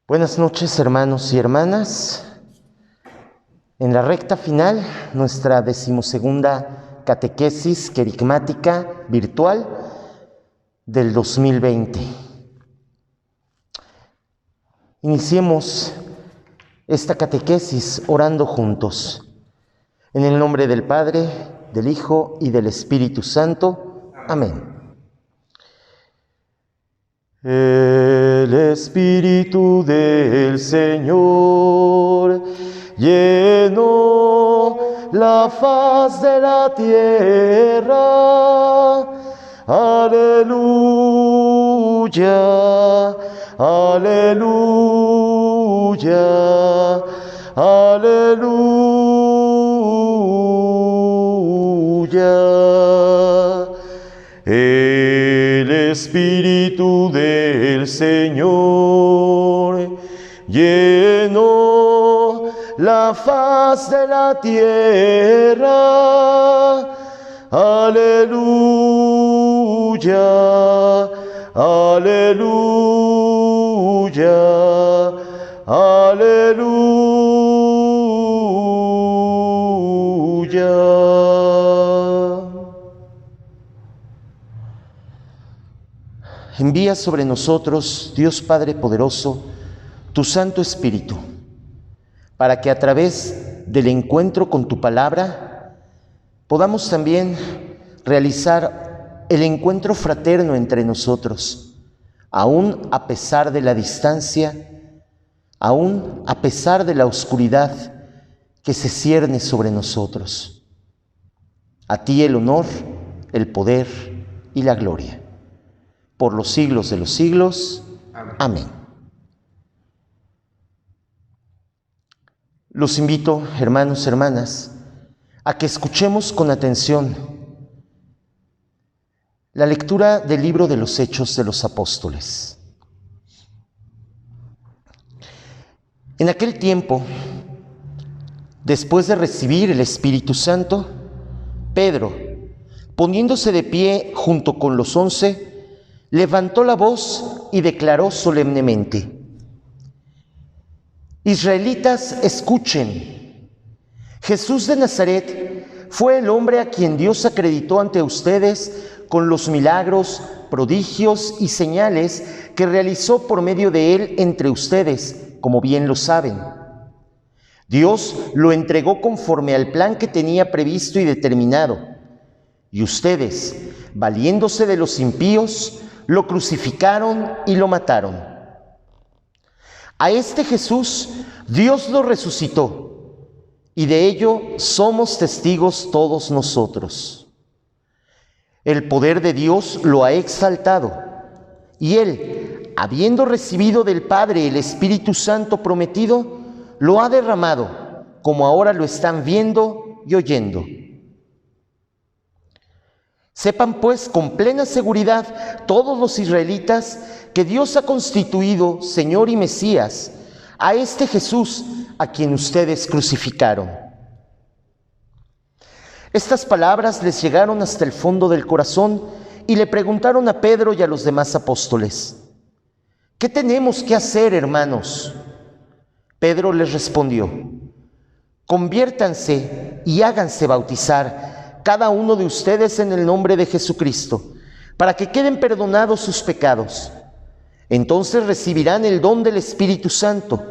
Buenas noches, hermanos y hermanas. En la recta final, nuestra 12ª catequesis querigmática virtual del 2020. Iniciemos esta catequesis orando juntos. En el nombre del Padre, del Hijo y del Espíritu Santo. Amén. El Espíritu del Señor llenó la faz de la tierra. Aleluya, aleluya, aleluya. El Espíritu del Señor llenó la faz de la tierra. Aleluya, aleluya, aleluya. Envía sobre nosotros, Dios Padre poderoso, tu Santo Espíritu, para que a través del encuentro con tu palabra podamos también realizar el encuentro fraterno entre nosotros, aún a pesar de la distancia, aún a pesar de la oscuridad que se cierne sobre nosotros. A ti el honor, el poder y la gloria. Por los siglos de los siglos. Amén. Los invito, hermanos, hermanas, a que escuchemos con atención la lectura del libro de los Hechos de los Apóstoles. En aquel tiempo, después de recibir el Espíritu Santo, Pedro, poniéndose de pie junto con los 11, levantó la voz y declaró solemnemente: Israelitas, escuchen. Jesús de Nazaret fue el hombre a quien Dios acreditó ante ustedes con los milagros, prodigios y señales que realizó por medio de él entre ustedes, como bien lo saben. Dios lo entregó conforme al plan que tenía previsto y determinado, y ustedes, valiéndose de los impíos, lo crucificaron y lo mataron. A este Jesús Dios lo resucitó, y de ello somos testigos todos nosotros. El poder de Dios lo ha exaltado, y Él, habiendo recibido del Padre el Espíritu Santo prometido, lo ha derramado, como ahora lo están viendo y oyendo. Sepan pues con plena seguridad todos los israelitas que Dios ha constituido Señor y Mesías a este Jesús a quien ustedes crucificaron. Estas palabras les llegaron hasta el fondo del corazón y le preguntaron a Pedro y a los demás apóstoles: ¿qué tenemos que hacer, hermanos? Pedro les respondió: conviértanse y háganse bautizar cada uno de ustedes en el nombre de Jesucristo, para que queden perdonados sus pecados. Entonces recibirán el don del Espíritu Santo,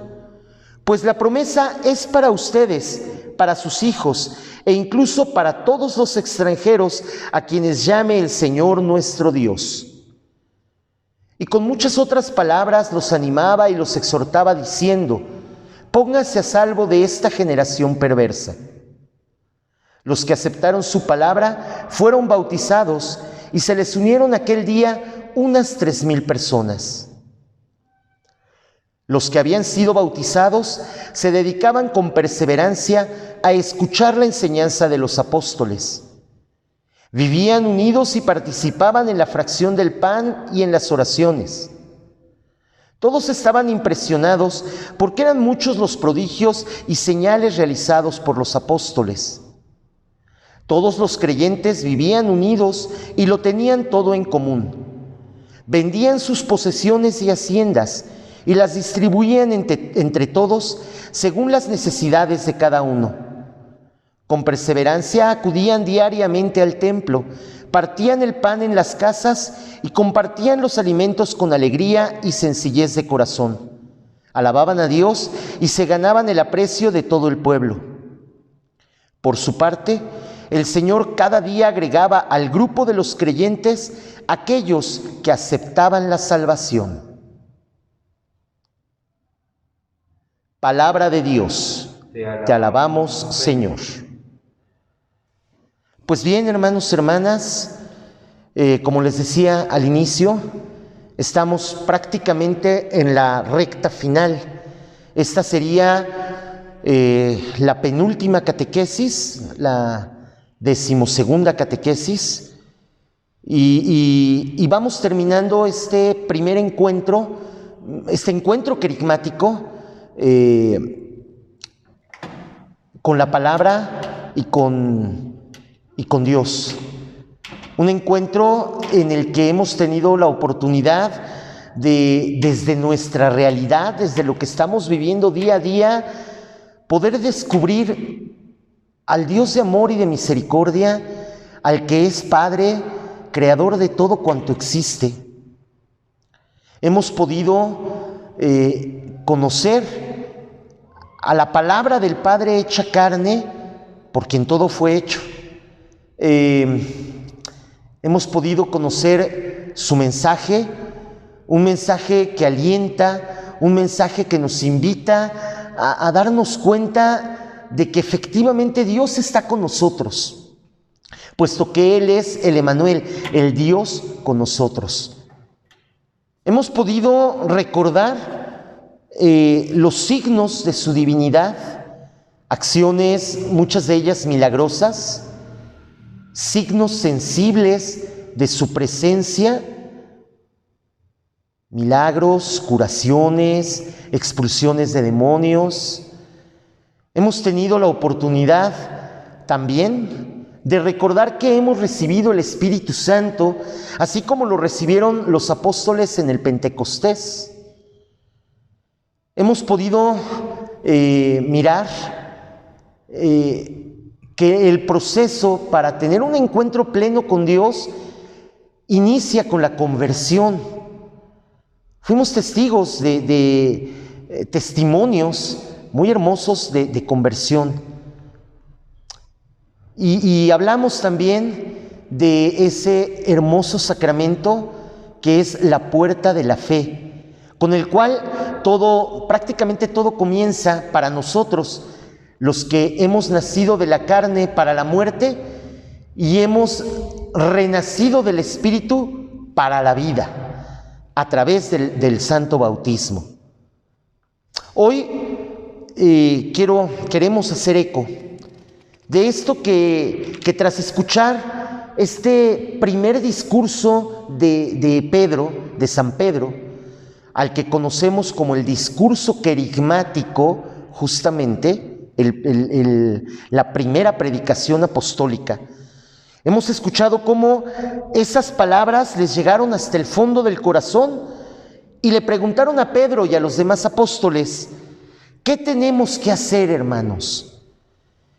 pues la promesa es para ustedes, para sus hijos e incluso para todos los extranjeros a quienes llame el Señor nuestro Dios. Y con muchas otras palabras los animaba y los exhortaba diciendo: pónganse a salvo de esta generación perversa. Los que aceptaron su palabra fueron bautizados y se les unieron aquel día unas 3,000 personas. Los que habían sido bautizados se dedicaban con perseverancia a escuchar la enseñanza de los apóstoles. Vivían unidos y participaban en la fracción del pan y en las oraciones. Todos estaban impresionados porque eran muchos los prodigios y señales realizados por los apóstoles. Todos los creyentes vivían unidos y lo tenían todo en común. Vendían sus posesiones y haciendas y las distribuían entre todos según las necesidades de cada uno. Con perseverancia acudían diariamente al templo, partían el pan en las casas y compartían los alimentos con alegría y sencillez de corazón. Alababan a Dios y se ganaban el aprecio de todo el pueblo. Por su parte, el Señor cada día agregaba al grupo de los creyentes aquellos que aceptaban la salvación. Palabra de Dios. Te alabamos, Señor. Pues bien, hermanos y hermanas, como les decía al inicio, estamos prácticamente en la recta final. Esta sería la penúltima catequesis, la 12ª catequesis, y vamos terminando este primer encuentro, este encuentro querigmático con la palabra y con Dios. Un encuentro en el que hemos tenido la oportunidad de, desde nuestra realidad, desde lo que estamos viviendo día a día, poder descubrir al Dios de amor y de misericordia, al que es Padre, creador de todo cuanto existe. Hemos podido conocer a la palabra del Padre hecha carne, por quien todo fue hecho. Hemos podido conocer su mensaje, un mensaje que alienta, un mensaje que nos invita a darnos cuenta de que efectivamente Dios está con nosotros, puesto que Él es el Emmanuel, el Dios con nosotros. Hemos podido recordar los signos de su divinidad, acciones, muchas de ellas milagrosas, signos sensibles de su presencia, milagros, curaciones, expulsiones de demonios. Hemos tenido la oportunidad también de recordar que hemos recibido el Espíritu Santo, así como lo recibieron los apóstoles en el Pentecostés. Hemos podido mirar que el proceso para tener un encuentro pleno con Dios inicia con la conversión. Fuimos testigos de testimonios muy hermosos de conversión. Y hablamos también de ese hermoso sacramento que es la puerta de la fe, con el cual prácticamente todo comienza para nosotros, los que hemos nacido de la carne para la muerte y hemos renacido del Espíritu para la vida, a través del santo bautismo. Hoy queremos hacer eco de esto que tras escuchar este primer discurso de Pedro, de San Pedro, al que conocemos como el discurso querigmático, justamente, la primera predicación apostólica. Hemos escuchado cómo esas palabras les llegaron hasta el fondo del corazón y le preguntaron a Pedro y a los demás apóstoles: ¿qué tenemos que hacer, hermanos?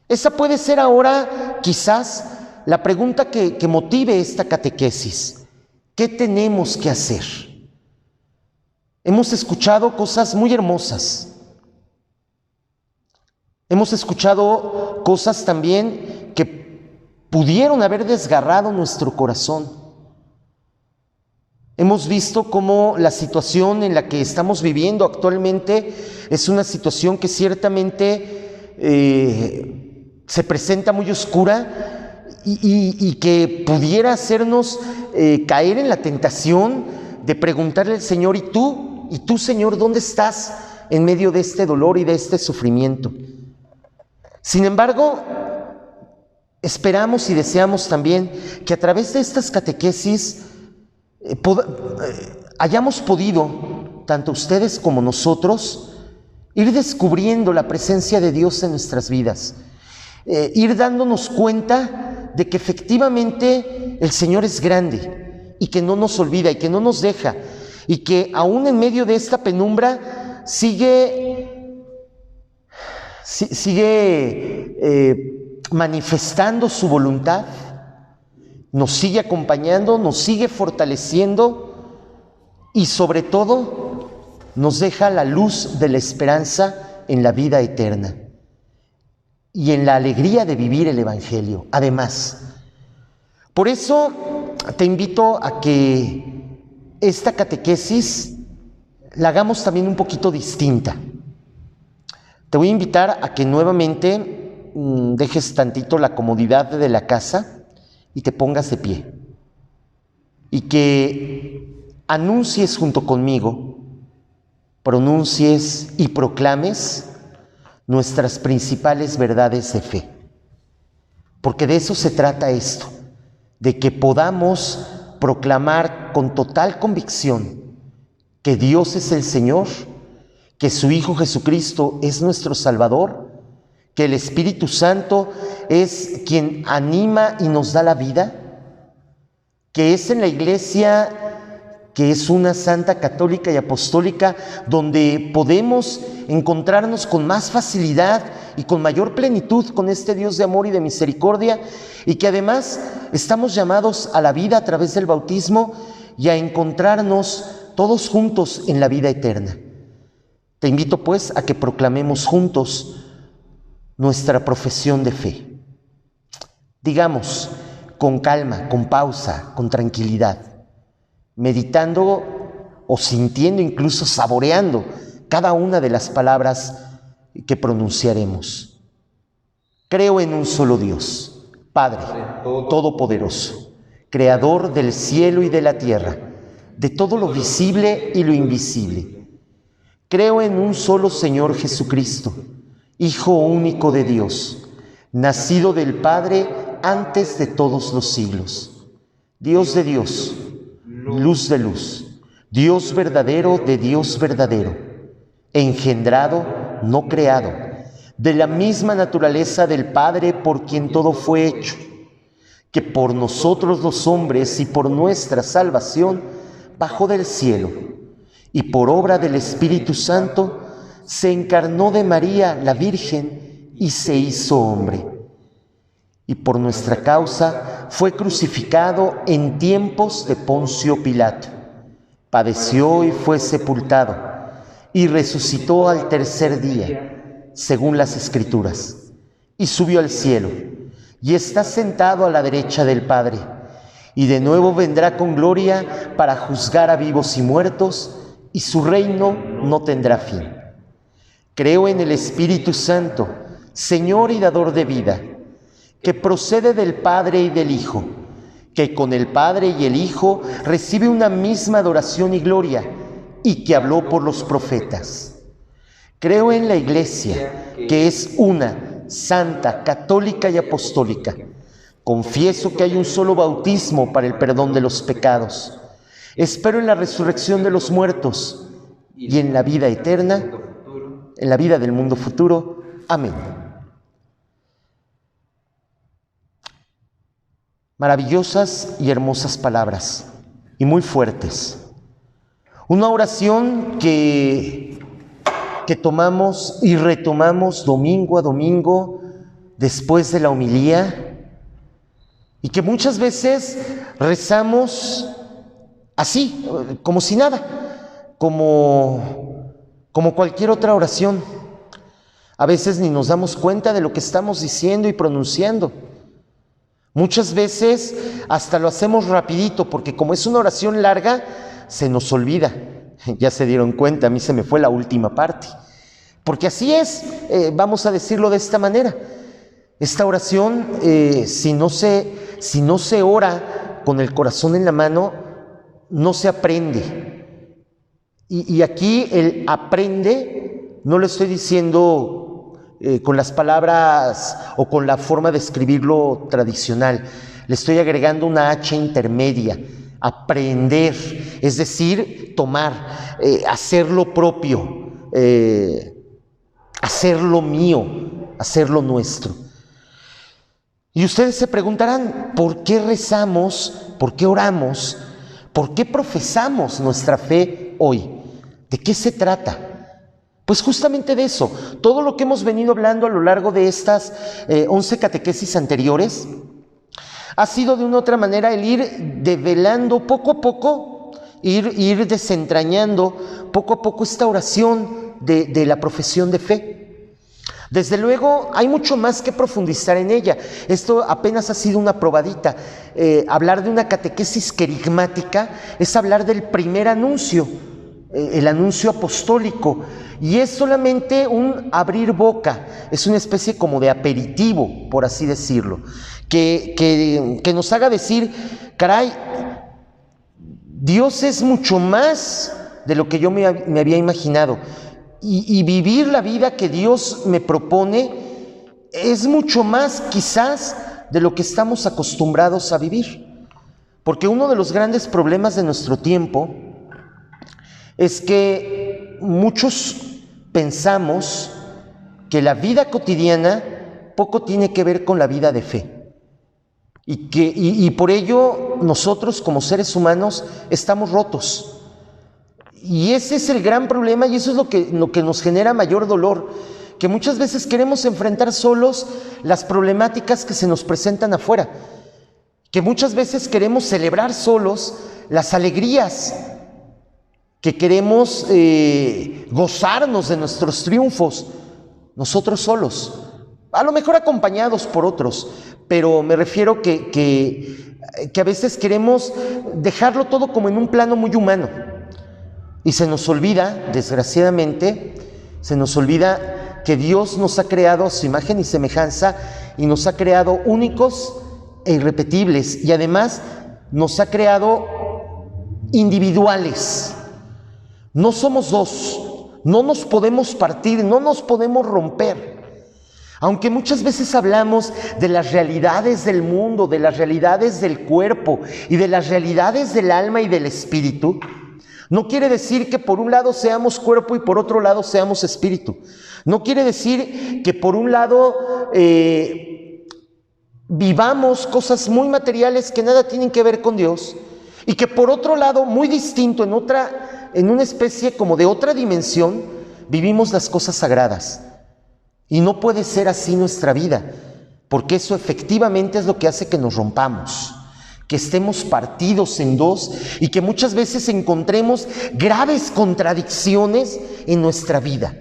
Esa puede ser ahora quizás la pregunta que motive esta catequesis. ¿Qué tenemos que hacer? Hemos escuchado cosas muy hermosas. Hemos escuchado cosas también que pudieron haber desgarrado nuestro corazón. Hemos visto cómo la situación en la que estamos viviendo actualmente es una situación que ciertamente se presenta muy oscura y que pudiera hacernos caer en la tentación de preguntarle al Señor: ¿y tú, Señor, dónde estás en medio de este dolor y de este sufrimiento? Sin embargo, esperamos y deseamos también que a través de estas catequesis hayamos podido, tanto ustedes como nosotros, ir descubriendo la presencia de Dios en nuestras vidas, ir dándonos cuenta de que efectivamente el Señor es grande y que no nos olvida y que no nos deja, y que aún en medio de esta penumbra sigue manifestando su voluntad, nos sigue acompañando, nos sigue fortaleciendo y sobre todo nos deja la luz de la esperanza en la vida eterna y en la alegría de vivir el Evangelio. Además, por eso te invito a que esta catequesis la hagamos también un poquito distinta. Te voy a invitar a que nuevamente dejes tantito la comodidad de la casa y te pongas de pie. Y que anuncies junto conmigo, pronuncies y proclames nuestras principales verdades de fe. Porque de eso se trata esto, de que podamos proclamar con total convicción que Dios es el Señor, que su Hijo Jesucristo es nuestro Salvador, que el Espíritu Santo es quien anima y nos da la vida, que es en la Iglesia, que es una santa, católica y apostólica, donde podemos encontrarnos con más facilidad y con mayor plenitud con este Dios de amor y de misericordia, y que además estamos llamados a la vida a través del bautismo y a encontrarnos todos juntos en la vida eterna. Te invito pues a que proclamemos juntos nuestra profesión de fe. Digamos con calma, con pausa, con tranquilidad, meditando o sintiendo, incluso saboreando cada una de las palabras que pronunciaremos. Creo en un solo Dios, Padre Todopoderoso, Creador del cielo y de la tierra, de todo lo visible y lo invisible. Creo en un solo Señor Jesucristo, Hijo único de Dios, nacido del Padre antes de todos los siglos, Dios de Dios, luz de luz, Dios verdadero de Dios verdadero, engendrado, no creado, de la misma naturaleza del Padre por quien todo fue hecho, que por nosotros los hombres y por nuestra salvación bajó del cielo, y por obra del Espíritu Santo se encarnó de María la Virgen y se hizo hombre. Y por nuestra causa fue crucificado en tiempos de Poncio Pilato. Padeció y fue sepultado, y resucitó al tercer día, según las Escrituras, y subió al cielo, y está sentado a la derecha del Padre, y de nuevo vendrá con gloria para juzgar a vivos y muertos, y su reino no tendrá fin. Creo en el Espíritu Santo, Señor y dador de vida, que procede del Padre y del Hijo, que con el Padre y el Hijo recibe una misma adoración y gloria, y que habló por los profetas. Creo en la Iglesia, que es una, santa, católica y apostólica. Confieso que hay un solo bautismo para el perdón de los pecados. Espero en la resurrección de los muertos y en la vida eterna, en la vida del mundo futuro. Amén. Maravillosas y hermosas palabras, y muy fuertes. Una oración que tomamos y retomamos domingo a domingo después de la homilía, y que muchas veces rezamos así, como si nada, como cualquier otra oración. A veces ni nos damos cuenta de lo que estamos diciendo y pronunciando. Muchas veces hasta lo hacemos rapidito, porque como es una oración larga, se nos olvida. Ya se dieron cuenta, a mí se me fue la última parte. Porque así es, vamos a decirlo de esta manera. Esta oración, si no se ora con el corazón en la mano, no se aprende. Y aquí el aprende, no lo estoy diciendo con las palabras o con la forma de escribirlo tradicional. Le estoy agregando una H intermedia. Aprender, es decir, tomar, hacerlo propio, hacerlo mío, hacerlo nuestro. Y ustedes se preguntarán, ¿por qué rezamos? ¿Por qué oramos? ¿Por qué profesamos nuestra fe hoy? ¿De qué se trata? Pues justamente de eso. Todo lo que hemos venido hablando a lo largo de estas 11 catequesis anteriores ha sido de una u otra manera el ir develando poco a poco, ir desentrañando poco a poco esta oración de la profesión de fe. Desde luego hay mucho más que profundizar en ella. Esto apenas ha sido una probadita. Hablar de una catequesis querigmática es hablar del primer anuncio, el anuncio apostólico, y es solamente un abrir boca, es una especie como de aperitivo, por así decirlo, que nos haga decir, caray, Dios es mucho más de lo que yo me había imaginado, y vivir la vida que Dios me propone es mucho más quizás de lo que estamos acostumbrados a vivir, porque uno de los grandes problemas de nuestro tiempo es que muchos pensamos que la vida cotidiana poco tiene que ver con la vida de fe y por ello nosotros como seres humanos estamos rotos, y ese es el gran problema, y eso es lo que nos genera mayor dolor, que muchas veces queremos enfrentar solos las problemáticas que se nos presentan afuera, que muchas veces queremos celebrar solos las alegrías, que queremos gozarnos de nuestros triunfos nosotros solos, a lo mejor acompañados por otros, pero me refiero que a veces queremos dejarlo todo como en un plano muy humano, y se nos olvida, desgraciadamente, se nos olvida que Dios nos ha creado a su imagen y semejanza, y nos ha creado únicos e irrepetibles, y además nos ha creado individuales. No somos dos, no nos podemos partir, no nos podemos romper. Aunque muchas veces hablamos de las realidades del mundo, de las realidades del cuerpo y de las realidades del alma y del espíritu, no quiere decir que por un lado seamos cuerpo y por otro lado seamos espíritu. No quiere decir que por un lado vivamos cosas muy materiales que nada tienen que ver con Dios, y que por otro lado, muy distinto, en una especie como de otra dimensión, vivimos las cosas sagradas. Y no puede ser así nuestra vida, porque eso efectivamente es lo que hace que nos rompamos, que estemos partidos en dos y que muchas veces encontremos graves contradicciones en nuestra vida.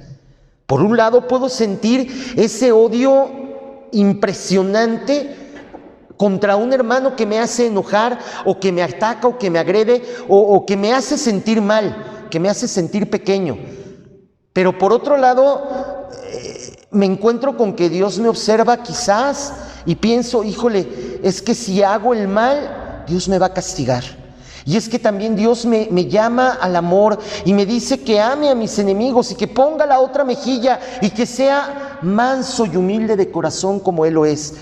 Por un lado puedo sentir ese odio impresionante contra un hermano que me hace enojar, o que me ataca, o que me agrede, o que me hace sentir mal, que me hace sentir pequeño. Pero por otro lado, me encuentro con que Dios me observa quizás y pienso, híjole, es que si hago el mal, Dios me va a castigar. Y es que también Dios me llama al amor y me dice que ame a mis enemigos y que ponga la otra mejilla y que sea manso y humilde de corazón como Él lo es.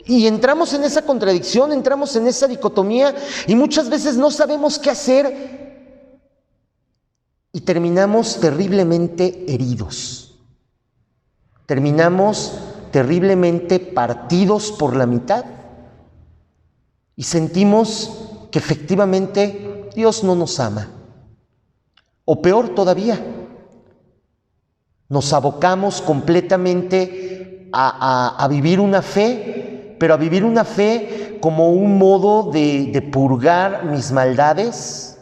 Y entramos en esa contradicción, entramos en esa dicotomía, y muchas veces no sabemos qué hacer y terminamos terriblemente heridos. Terminamos terriblemente partidos por la mitad y sentimos que efectivamente Dios no nos ama. O peor todavía, nos abocamos completamente a vivir una fe, pero a vivir una fe como un modo de purgar mis maldades.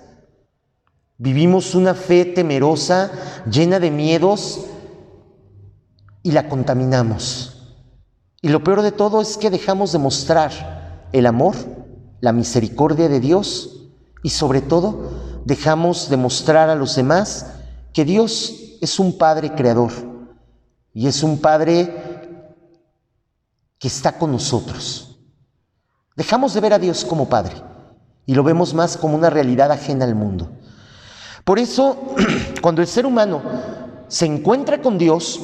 Vivimos una fe temerosa, llena de miedos, y la contaminamos. Y lo peor de todo es que dejamos de mostrar el amor, la misericordia de Dios, y sobre todo dejamos de mostrar a los demás que Dios es un Padre creador y es un Padre que está con nosotros. Dejamos de ver a Dios como Padre y lo vemos más como una realidad ajena al mundo. Por eso, cuando el ser humano se encuentra con Dios,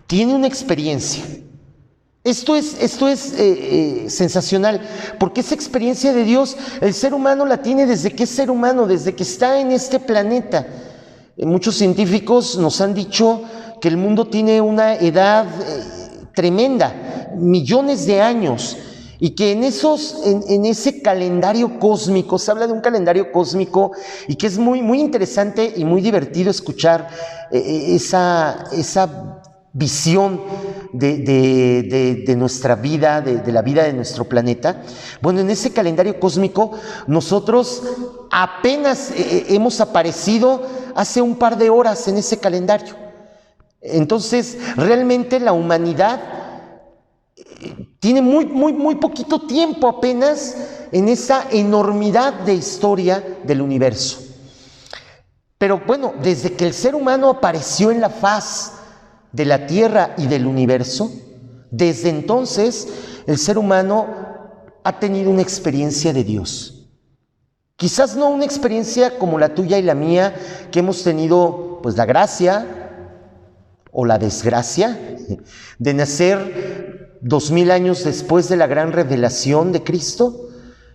tiene una experiencia. Esto es sensacional, porque esa experiencia de Dios, el ser humano la tiene desde que es ser humano, desde que está en este planeta. Muchos científicos nos han dicho que el mundo tiene una edad tremenda, millones de años, Y que en ese calendario cósmico, se habla de un calendario cósmico, y que es muy, muy interesante y muy divertido escuchar esa visión de nuestra vida, de la vida de nuestro planeta. Bueno, en ese calendario cósmico nosotros apenas hemos aparecido hace un par de horas en ese calendario. Entonces, realmente la humanidad tiene muy, muy, muy poquito tiempo apenas en esa enormidad de historia del universo. Pero bueno, desde que el ser humano apareció en la faz de la Tierra y del universo, desde entonces el ser humano ha tenido una experiencia de Dios. Quizás no una experiencia como la tuya y la mía, que hemos tenido pues la gracia o la desgracia de nacer 2000 años después de la gran revelación de Cristo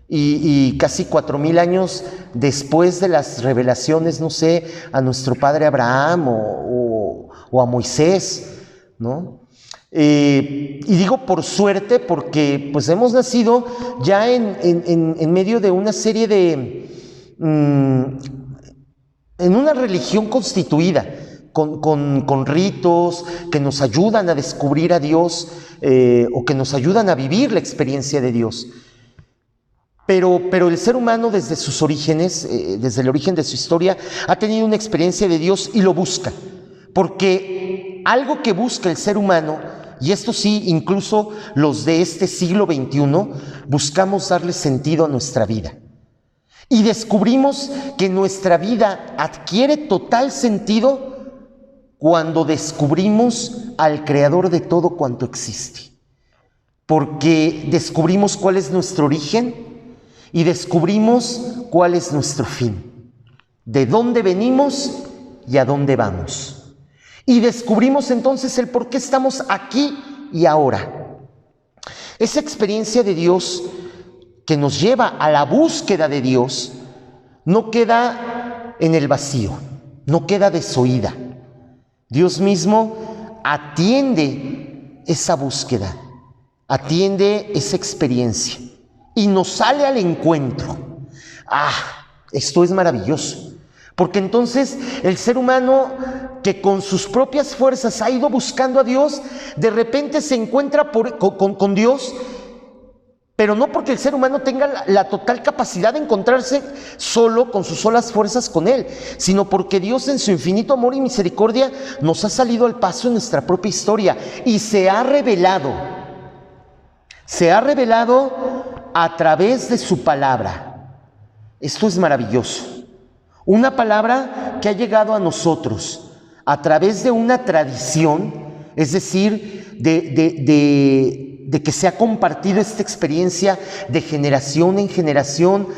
y casi 4000 años después de las revelaciones, no sé, a nuestro padre Abraham o a Moisés, ¿no? Y digo por suerte porque pues hemos nacido ya en medio de una serie en una religión constituida, con ritos que nos ayudan a descubrir a Dios o que nos ayudan a vivir la experiencia de Dios. Pero el ser humano desde sus orígenes, desde el origen de su historia, ha tenido una experiencia de Dios y lo busca. Porque algo que busca el ser humano, y esto sí, incluso los de este siglo XXI, buscamos darle sentido a nuestra vida. Y descubrimos que nuestra vida adquiere total sentido cuando descubrimos al Creador de todo cuanto existe. Porque descubrimos cuál es nuestro origen y descubrimos cuál es nuestro fin. De dónde venimos y a dónde vamos. Y descubrimos entonces el por qué estamos aquí y ahora. Esa experiencia de Dios que nos lleva a la búsqueda de Dios no queda en el vacío, no queda desoída. Dios mismo atiende esa búsqueda, atiende esa experiencia y nos sale al encuentro. Esto es maravilloso, porque entonces el ser humano que con sus propias fuerzas ha ido buscando a Dios, de repente se encuentra con Dios, pero no porque el ser humano tenga la total capacidad de encontrarse solo, con sus solas fuerzas con Él, sino porque Dios en su infinito amor y misericordia nos ha salido al paso en nuestra propia historia y se ha revelado a través de su palabra. Esto es maravilloso. Una palabra que ha llegado a nosotros a través de una tradición, es decir, de que se ha compartido esta experiencia de generación en generación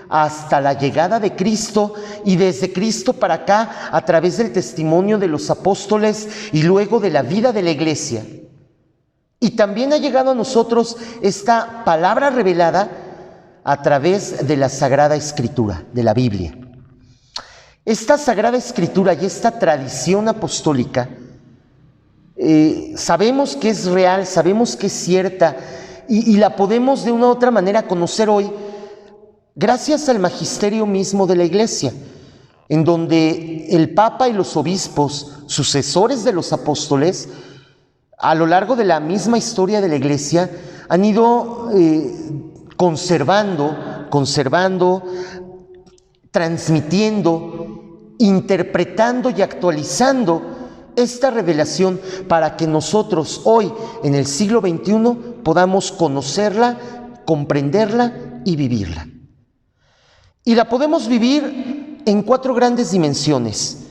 hasta la llegada de Cristo, y desde Cristo para acá a través del testimonio de los apóstoles y luego de la vida de la iglesia. Y también ha llegado a nosotros esta palabra revelada a través de la Sagrada Escritura, de la Biblia. Esta Sagrada Escritura y esta tradición apostólica sabemos que es real, sabemos que es cierta y la podemos de una u otra manera conocer hoy gracias al magisterio mismo de la Iglesia, en donde el Papa y los obispos, sucesores de los apóstoles, a lo largo de la misma historia de la Iglesia, han ido conservando, transmitiendo, interpretando y actualizando esta revelación para que nosotros hoy, en el siglo XXI, podamos conocerla, comprenderla y vivirla. Y la podemos vivir en 4 grandes dimensiones.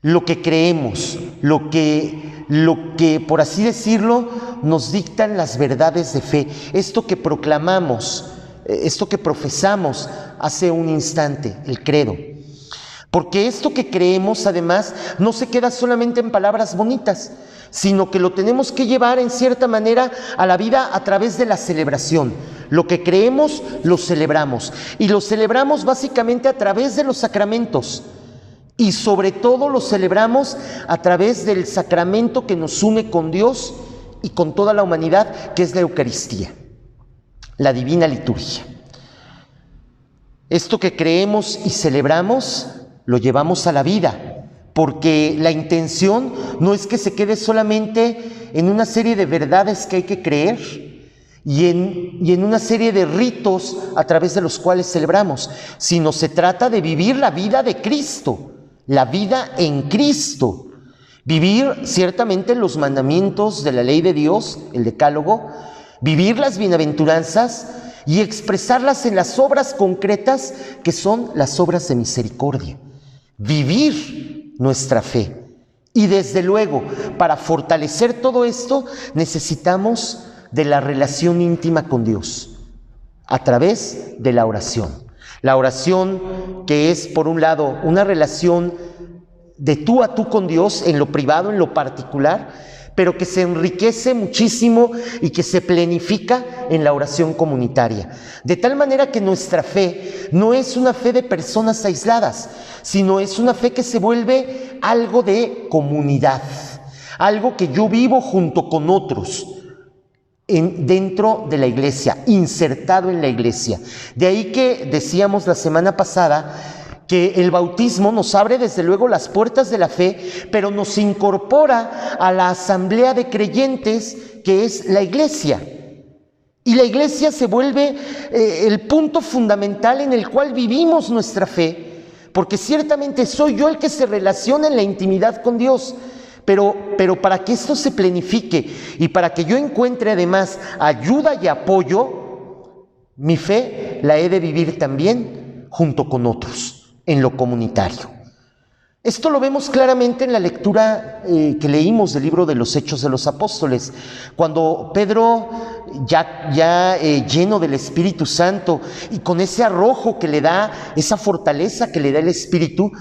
Lo que creemos, lo que, por así decirlo, nos dictan las verdades de fe, esto que proclamamos, esto que profesamos hace un instante, el credo. Porque esto que creemos, además, no se queda solamente en palabras bonitas, sino que lo tenemos que llevar en cierta manera a la vida a través de la celebración. Lo que creemos, lo celebramos. Y lo celebramos básicamente a través de los sacramentos. Y sobre todo lo celebramos a través del sacramento que nos une con Dios y con toda la humanidad, que es la Eucaristía. la divina liturgia. Esto que creemos y celebramos lo llevamos a la vida, porque la intención no es que se quede solamente en una serie de verdades que hay que creer y en una serie de ritos a través de los cuales celebramos, sino se trata de vivir la vida de Cristo, la vida en Cristo. Vivir ciertamente los mandamientos de la ley de Dios, el decálogo, vivir las bienaventuranzas y expresarlas en las obras concretas que son las obras de misericordia. Vivir nuestra fe. Y desde luego, para fortalecer todo esto, necesitamos de la relación íntima con Dios, a través de la oración. La oración que es, por un lado, una relación de tú a tú con Dios, en lo privado, en lo particular, pero que se enriquece muchísimo y que se plenifica en la oración comunitaria. De tal manera que nuestra fe no es una fe de personas aisladas, sino es una fe que se vuelve algo de comunidad, algo que yo vivo junto con otros, dentro de la iglesia, insertado en la iglesia. De ahí que decíamos la semana pasada que el bautismo nos abre desde luego las puertas de la fe, pero nos incorpora a la asamblea de creyentes que es la iglesia. Y la iglesia se vuelve el punto fundamental en el cual vivimos nuestra fe, porque ciertamente soy yo el que se relaciona en la intimidad con Dios. Pero para que esto se planifique y para que yo encuentre además ayuda y apoyo, mi fe la he de vivir también junto con otros, en lo comunitario. Esto lo vemos claramente en la lectura que leímos del libro de los Hechos de los Apóstoles, cuando Pedro, ya lleno del Espíritu Santo y con ese arrojo que le da, esa fortaleza que le da el Espíritu,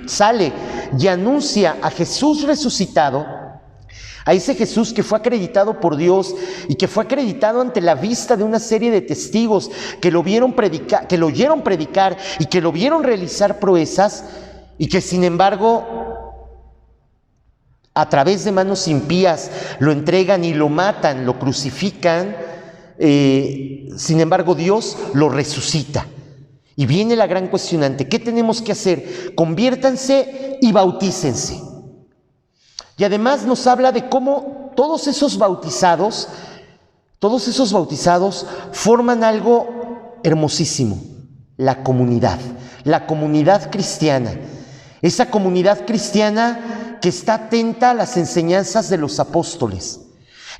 sale y anuncia a Jesús resucitado, a ese Jesús que fue acreditado por Dios y que fue acreditado ante la vista de una serie de testigos que lo oyeron predicar y que lo vieron realizar proezas, y que sin embargo a través de manos impías lo entregan y lo matan, lo crucifican. Sin embargo Dios lo resucita. Y viene la gran cuestionante: ¿qué tenemos que hacer? Conviértanse y bautícense. Y además nos habla de cómo todos esos bautizados forman algo hermosísimo: la comunidad cristiana. Esa comunidad cristiana que está atenta a las enseñanzas de los apóstoles.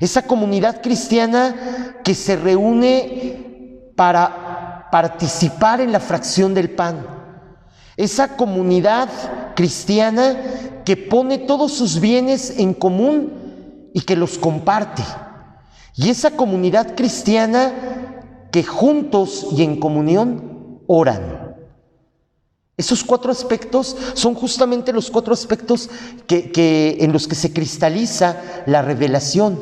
Esa comunidad cristiana que se reúne para participar en la fracción del pan. Esa comunidad cristiana que pone todos sus bienes en común y que los comparte. Y esa comunidad cristiana que juntos y en comunión oran. Esos 4 aspectos son justamente los 4 aspectos en los que se cristaliza la revelación,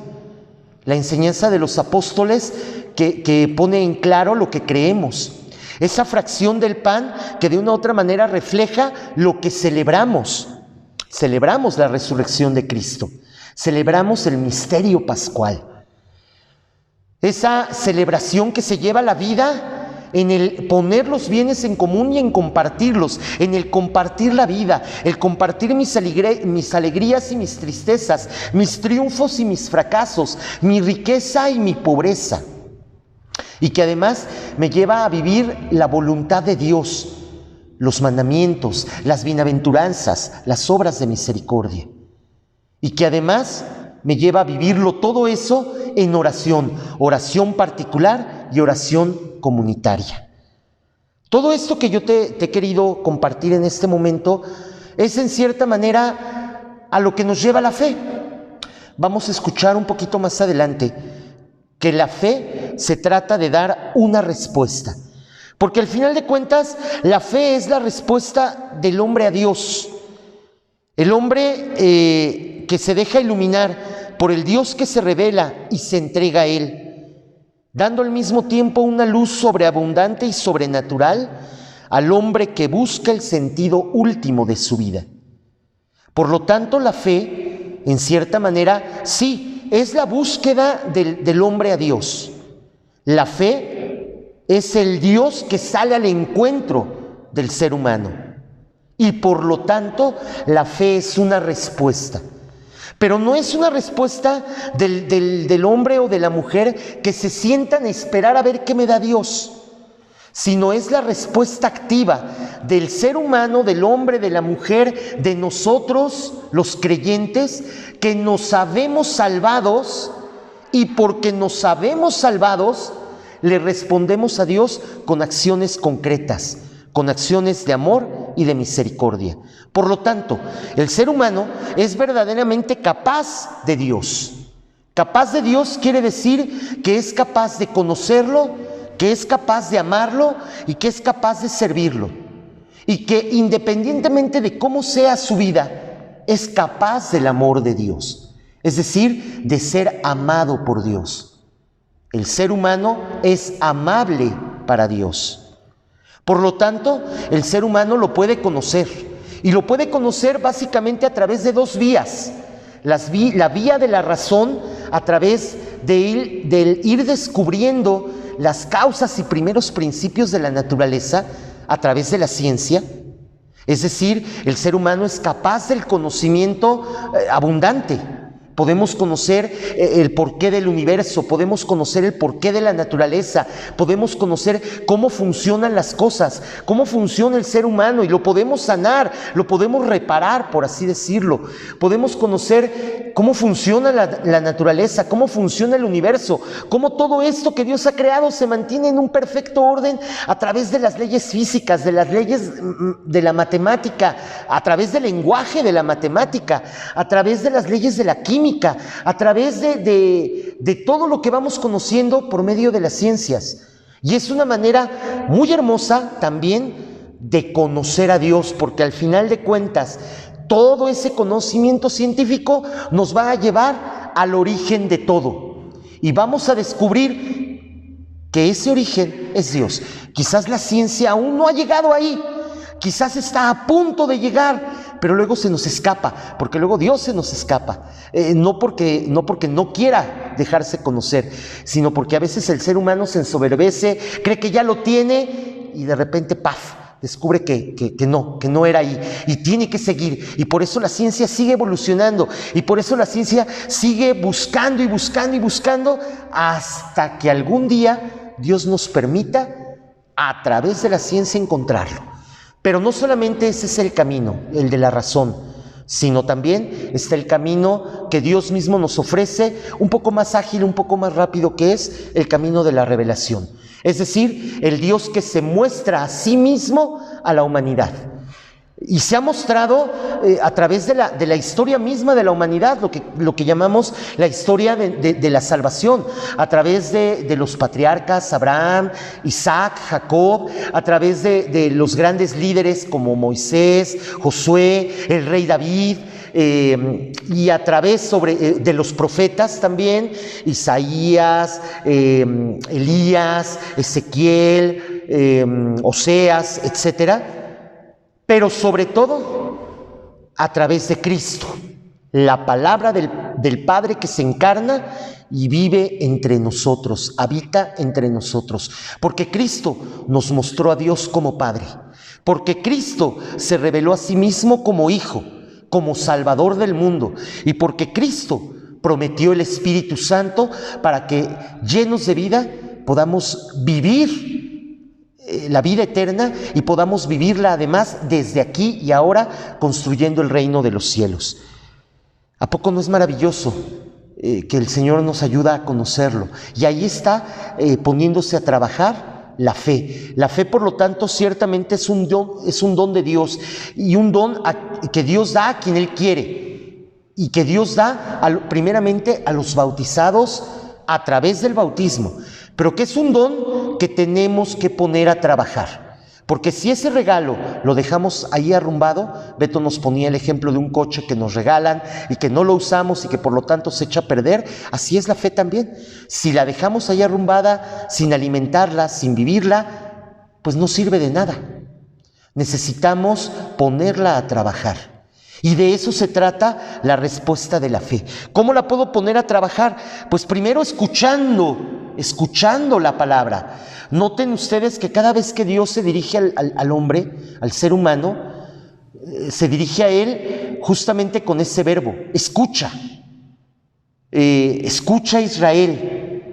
la enseñanza de los apóstoles que pone en claro lo que creemos. Esa fracción del pan que de una u otra manera refleja lo que celebramos. Celebramos la resurrección de Cristo, celebramos el misterio pascual. Esa celebración que se lleva la vida en el poner los bienes en común y en compartirlos, en el compartir la vida, el compartir mis alegrías y mis tristezas, mis triunfos y mis fracasos, mi riqueza y mi pobreza. Y que además me lleva a vivir la voluntad de Dios, los mandamientos, las bienaventuranzas, las obras de misericordia. Y que además me lleva a vivirlo todo eso en oración particular y oración comunitaria. Todo esto que yo te he querido compartir en este momento es en cierta manera a lo que nos lleva la fe. Vamos a escuchar un poquito más adelante que la fe se trata de dar una respuesta, porque al final de cuentas la fe es la respuesta del hombre a Dios, el hombre que se deja iluminar por el Dios que se revela y se entrega a Él, dando al mismo tiempo una luz sobreabundante y sobrenatural al hombre que busca el sentido último de su vida. Por lo tanto, la fe, en cierta manera, sí, es la búsqueda del hombre a Dios, La fe es el Dios que sale al encuentro del ser humano. Y por lo tanto, la fe es una respuesta. Pero no es una respuesta del hombre o de la mujer que se sientan a esperar a ver qué me da Dios, sino es la respuesta activa del ser humano, del hombre, de la mujer, de nosotros, los creyentes, que nos sabemos salvados, y porque nos sabemos salvados, le respondemos a Dios con acciones concretas, con acciones de amor y de misericordia. Por lo tanto, el ser humano es verdaderamente capaz de Dios. Capaz de Dios quiere decir que es capaz de conocerlo, que es capaz de amarlo y que es capaz de servirlo. Y que independientemente de cómo sea su vida, es capaz del amor de Dios. Es decir, de ser amado por Dios. El ser humano es amable para Dios. Por lo tanto, el ser humano lo puede conocer. Y lo puede conocer básicamente a través de dos vías. La vía de la razón, a través del ir descubriendo las causas y primeros principios de la naturaleza a través de la ciencia. Es decir, el ser humano es capaz del conocimiento abundante. Podemos conocer el porqué del universo, podemos conocer el porqué de la naturaleza, podemos conocer cómo funcionan las cosas, cómo funciona el ser humano, y lo podemos sanar, lo podemos reparar, por así decirlo. Podemos conocer cómo funciona la naturaleza, cómo funciona el universo, cómo todo esto que Dios ha creado se mantiene en un perfecto orden a través de las leyes físicas, de las leyes de la matemática, a través del lenguaje de la matemática, a través de las leyes de la química, a través de todo lo que vamos conociendo por medio de las ciencias. Y es una manera muy hermosa también de conocer a Dios, porque al final de cuentas, todo ese conocimiento científico nos va a llevar al origen de todo. Y vamos a descubrir que ese origen es Dios. Quizás la ciencia aún no ha llegado ahí, quizás está a punto de llegar, pero luego se nos escapa, porque luego Dios se nos escapa. No porque no quiera dejarse conocer, sino porque a veces el ser humano se ensoberbece, cree que ya lo tiene y de repente, ¡paf!, descubre que no era ahí, y tiene que seguir. Y por eso la ciencia sigue evolucionando, y por eso la ciencia sigue buscando y buscando y buscando, hasta que algún día Dios nos permita a través de la ciencia encontrarlo. Pero no solamente ese es el camino, el de la razón, sino también está el camino que Dios mismo nos ofrece, un poco más ágil, un poco más rápido, que es el camino de la revelación. Es decir, el Dios que se muestra a sí mismo a la humanidad. Y se ha mostrado a través de la historia misma de la humanidad, lo que llamamos la historia de la salvación, a través de los patriarcas, Abraham, Isaac, Jacob, a través de los grandes líderes como Moisés, Josué, el rey David, y a través de los profetas también, Isaías, Elías, Ezequiel, Oseas, etcétera. Pero sobre todo a través de Cristo, la palabra del Padre que se encarna y vive entre nosotros, habita entre nosotros. Porque Cristo nos mostró a Dios como Padre, porque Cristo se reveló a sí mismo como Hijo, como Salvador del mundo, y porque Cristo prometió el Espíritu Santo para que, llenos de vida, podamos vivir la vida eterna y podamos vivirla además desde aquí y ahora, construyendo el reino de los cielos. ¿A poco no es maravilloso que el Señor nos ayuda a conocerlo? Y ahí está poniéndose a trabajar la fe. La fe, por lo tanto, ciertamente es un don de Dios, y un don que Dios da a quien Él quiere, y que Dios da primeramente a los bautizados a través del bautismo, pero que es un don que tenemos que poner a trabajar. Porque si ese regalo lo dejamos ahí arrumbado, Beto nos ponía el ejemplo de un coche que nos regalan y que no lo usamos y que por lo tanto se echa a perder, así es la fe también. Si la dejamos ahí arrumbada, sin alimentarla, sin vivirla, pues no sirve de nada. Necesitamos ponerla a trabajar. Y de eso se trata la respuesta de la fe. ¿Cómo la puedo poner a trabajar? Pues primero escuchando la palabra. Noten ustedes que cada vez que Dios se dirige al hombre, al ser humano, se dirige a él justamente con ese verbo, escucha. Escucha, Israel.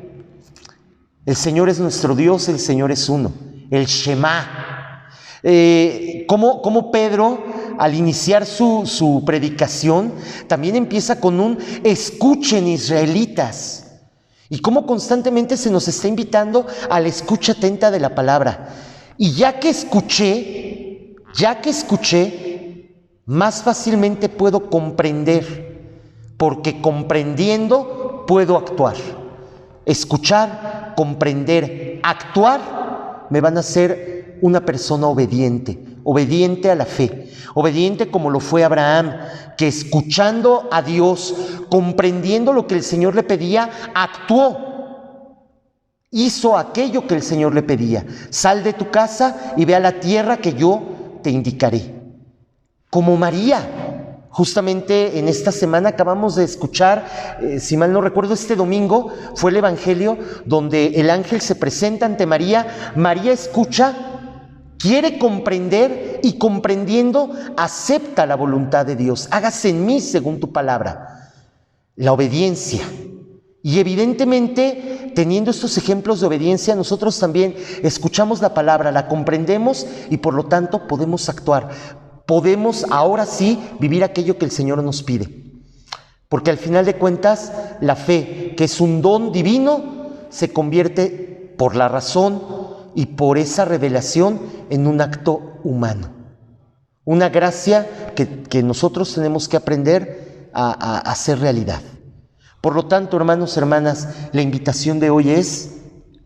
El Señor es nuestro Dios, el Señor es uno. El Shema. Como Pedro, al iniciar su predicación, también empieza con un escuchen, israelitas. Y cómo constantemente se nos está invitando a la escucha atenta de la palabra. Y ya que escuché, más fácilmente puedo comprender, porque comprendiendo puedo actuar. Escuchar, comprender, actuar me van a hacer una persona obediente a la fe, obediente como lo fue Abraham, que escuchando a Dios, comprendiendo lo que el Señor le pedía, actuó. Hizo aquello que el Señor le pedía. Sal de tu casa y ve a la tierra que yo te indicaré. Como María, justamente en esta semana acabamos de escuchar, si mal no recuerdo, este domingo fue el evangelio donde el ángel se presenta ante María. María escucha, quiere comprender y comprendiendo acepta la voluntad de Dios. Hágase en mí según tu palabra. La obediencia. Y evidentemente, teniendo estos ejemplos de obediencia, nosotros también escuchamos la palabra, la comprendemos y por lo tanto podemos actuar. Podemos ahora sí vivir aquello que el Señor nos pide. Porque al final de cuentas, la fe, que es un don divino, se convierte por la razón y por esa revelación en un acto humano. Una gracia que nosotros tenemos que aprender a hacer realidad. Por lo tanto, hermanos, hermanas, la invitación de hoy es: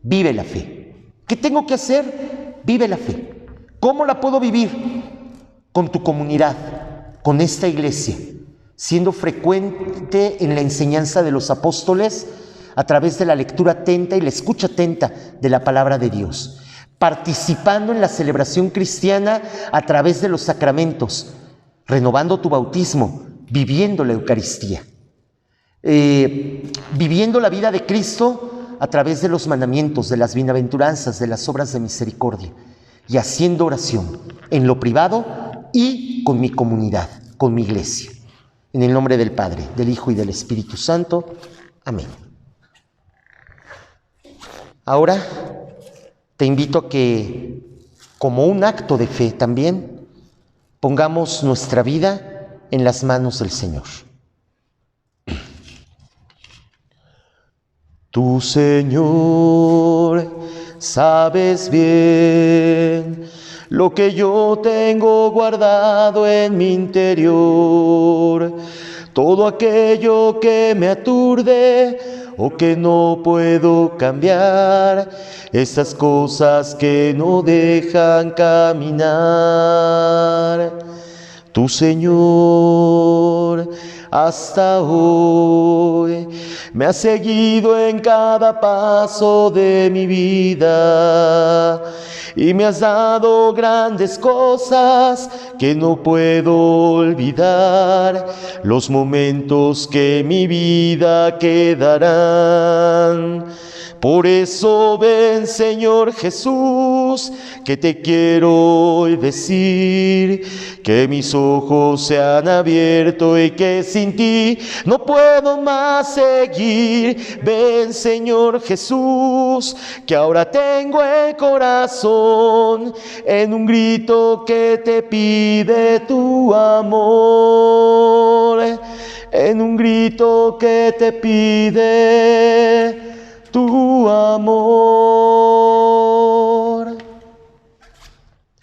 vive la fe. ¿Qué tengo que hacer? Vive la fe. ¿Cómo la puedo vivir? Con tu comunidad, con esta iglesia, siendo frecuente en la enseñanza de los apóstoles a través de la lectura atenta y la escucha atenta de la palabra de Dios, participando en la celebración cristiana a través de los sacramentos, renovando tu bautismo, viviendo la Eucaristía, viviendo la vida de Cristo a través de los mandamientos, de las bienaventuranzas, de las obras de misericordia, y haciendo oración en lo privado y con mi comunidad, con mi iglesia. En el nombre del Padre, del Hijo y del Espíritu Santo. Amén. Ahora te invito a que, como un acto de fe también, pongamos nuestra vida en las manos del Señor. Tú, Señor, sabes bien lo que yo tengo guardado en mi interior, todo aquello que me aturde o que no puedo cambiar, esas cosas que no dejan caminar. Tú, Señor, hasta hoy me has seguido en cada paso de mi vida y me has dado grandes cosas que no puedo olvidar, los momentos que en mi vida quedarán. Por eso ven, Señor Jesús, que te quiero hoy decir, que mis ojos se han abierto y que sin ti no puedo más seguir. Ven, Señor Jesús, que ahora tengo el corazón en un grito que te pide tu amor, en un grito que te pide tu amor.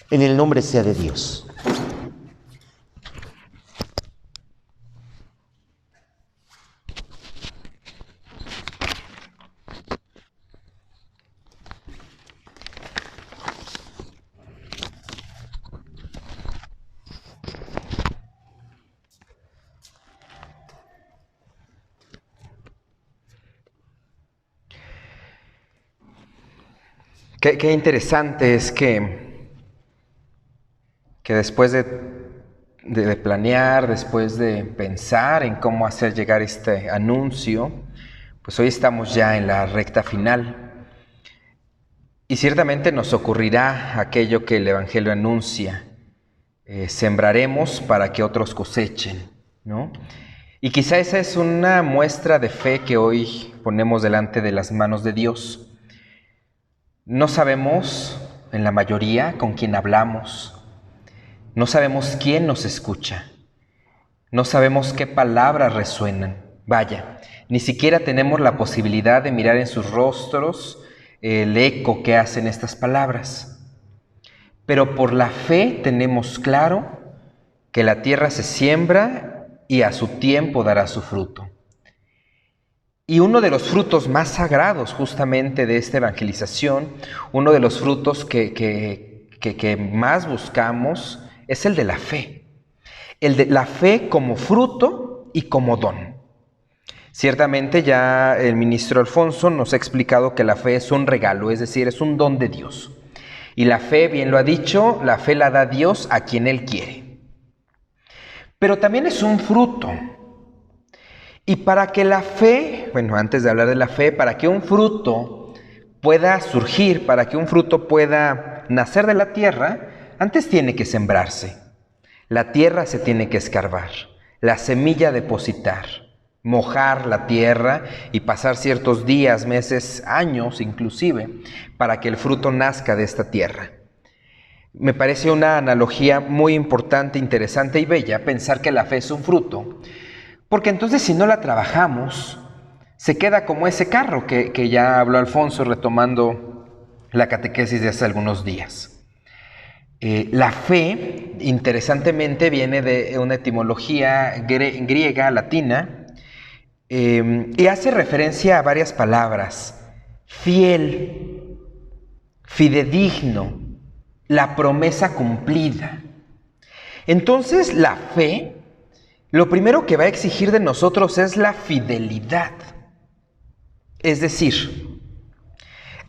En el nombre sea de Dios. Qué interesante es que después de de planear, después de pensar en cómo hacer llegar este anuncio, pues hoy estamos ya en la recta final. Y ciertamente nos ocurrirá aquello que el Evangelio anuncia. Sembraremos para que otros cosechen, ¿no? Y quizá esa es una muestra de fe que hoy ponemos delante de las manos de Dios. No sabemos, en la mayoría, con quién hablamos. No sabemos quién nos escucha. No sabemos qué palabras resuenan. Vaya, ni siquiera tenemos la posibilidad de mirar en sus rostros el eco que hacen estas palabras. Pero por la fe tenemos claro que la tierra se siembra y a su tiempo dará su fruto. Y uno de los frutos más sagrados justamente de esta evangelización, uno de los frutos que más buscamos es el de la fe. El de la fe como fruto y como don. Ciertamente ya el ministro Alfonso nos ha explicado que la fe es un regalo, es decir, es un don de Dios. Y la fe, bien lo ha dicho, la fe la da Dios a quien Él quiere. Pero también es un fruto. Y para que la fe, bueno, antes de hablar de la fe, para que un fruto pueda surgir, para que un fruto pueda nacer de la tierra, antes tiene que sembrarse. La tierra se tiene que escarbar, la semilla depositar, mojar la tierra y pasar ciertos días, meses, años inclusive, para que el fruto nazca de esta tierra. Me parece una analogía muy importante, interesante y bella pensar que la fe es un fruto, porque entonces si no la trabajamos, se queda como ese carro que ya habló Alfonso retomando la catequesis de hace algunos días. La fe, interesantemente, viene de una etimología griega, latina, y hace referencia a varias palabras: fiel, fidedigno, la promesa cumplida. Entonces, la fe, lo primero que va a exigir de nosotros es la fidelidad. Es decir,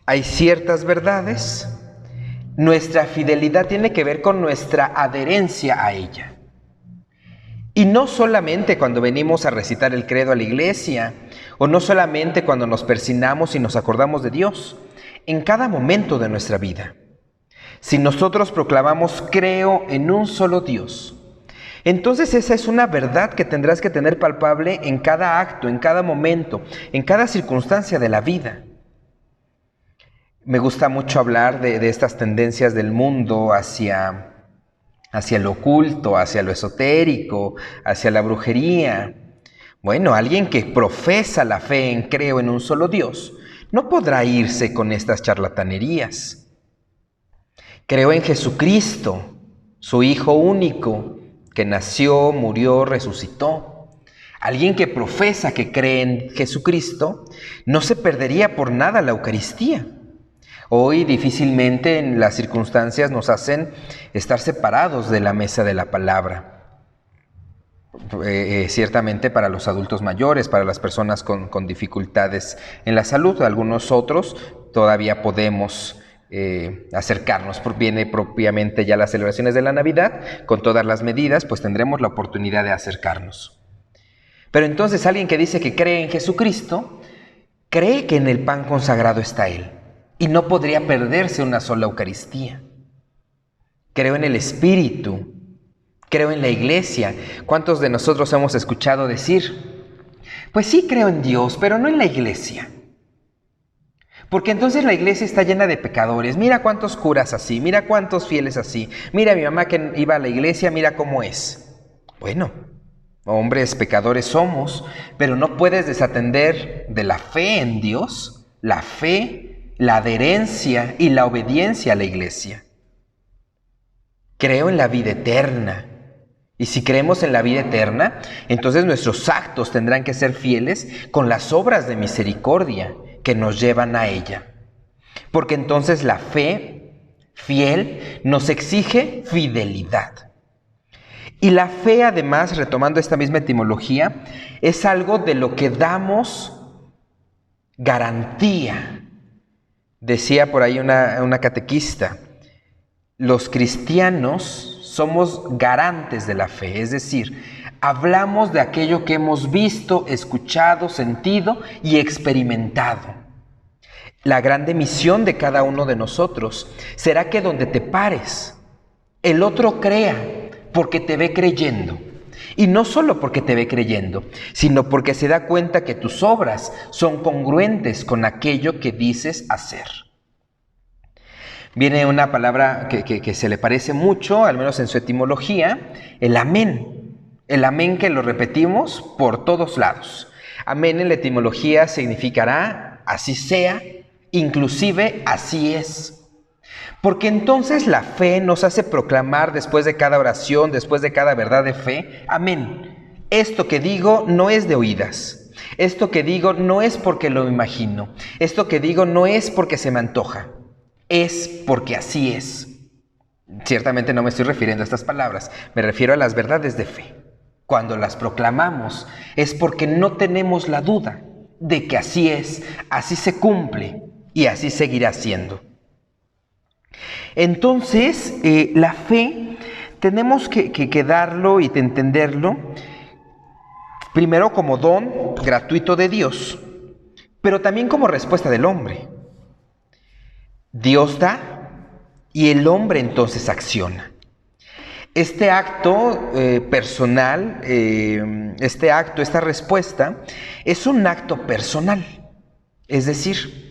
hay ciertas verdades. Nuestra fidelidad tiene que ver con nuestra adherencia a ella. Y no solamente cuando venimos a recitar el credo a la iglesia, o no solamente cuando nos persignamos y nos acordamos de Dios, en cada momento de nuestra vida. Si nosotros proclamamos creo en un solo Dios, entonces esa es una verdad que tendrás que tener palpable en cada acto, en cada momento, en cada circunstancia de la vida. Me gusta mucho hablar de estas tendencias del mundo hacia lo oculto, hacia lo esotérico, hacia la brujería. Bueno, alguien que profesa la fe en creo en un solo Dios no podrá irse con estas charlatanerías. Creo en Jesucristo, su Hijo único, que nació, murió, resucitó. Alguien que profesa que cree en Jesucristo no se perdería por nada la Eucaristía. Hoy difícilmente en las circunstancias nos hacen estar separados de la mesa de la palabra. Ciertamente para los adultos mayores, para las personas con dificultades en la salud, algunos otros todavía podemos acercarnos. Viene propiamente ya las celebraciones de la Navidad, con todas las medidas, pues tendremos la oportunidad de acercarnos. Pero entonces alguien que dice que cree en Jesucristo, cree que en el pan consagrado está Él. Y no podría perderse una sola Eucaristía. Creo en el Espíritu, creo en la Iglesia. ¿Cuántos de nosotros hemos escuchado decir? Pues sí creo en Dios, pero no en la Iglesia. Porque entonces la Iglesia está llena de pecadores. Mira cuántos curas así, mira cuántos fieles así. Mira a mi mamá que iba a la iglesia, mira cómo es. Bueno, hombres pecadores somos, pero no puedes desatender de la fe en Dios, la fe, la adherencia y la obediencia a la iglesia. Creo en la vida eterna. Y si creemos en la vida eterna, entonces nuestros actos tendrán que ser fieles con las obras de misericordia que nos llevan a ella. Porque entonces la fe fiel nos exige fidelidad. Y la fe, además, retomando esta misma etimología, es algo de lo que damos garantía. Decía por ahí una catequista, los cristianos somos garantes de la fe, es decir, hablamos de aquello que hemos visto, escuchado, sentido y experimentado. La grande misión de cada uno de nosotros será que donde te pares, el otro crea porque te ve creyendo. Y no solo porque te ve creyendo, sino porque se da cuenta que tus obras son congruentes con aquello que dices hacer. Viene una palabra que se le parece mucho, al menos en su etimología, el amén. El amén que lo repetimos por todos lados. Amén en la etimología significará así sea, inclusive así es. Porque entonces la fe nos hace proclamar después de cada oración, después de cada verdad de fe, amén. Esto que digo no es de oídas. Esto que digo no es porque lo imagino. Esto que digo no es porque se me antoja. Es porque así es. Ciertamente no me estoy refiriendo a estas palabras, me refiero a las verdades de fe. Cuando las proclamamos es porque no tenemos la duda de que así es, así se cumple y así seguirá siendo. Entonces, la fe tenemos que darlo y entenderlo primero como don gratuito de Dios, pero también como respuesta del hombre. Dios da y el hombre entonces acciona. Este acto personal, esta respuesta, es un acto personal. Es decir,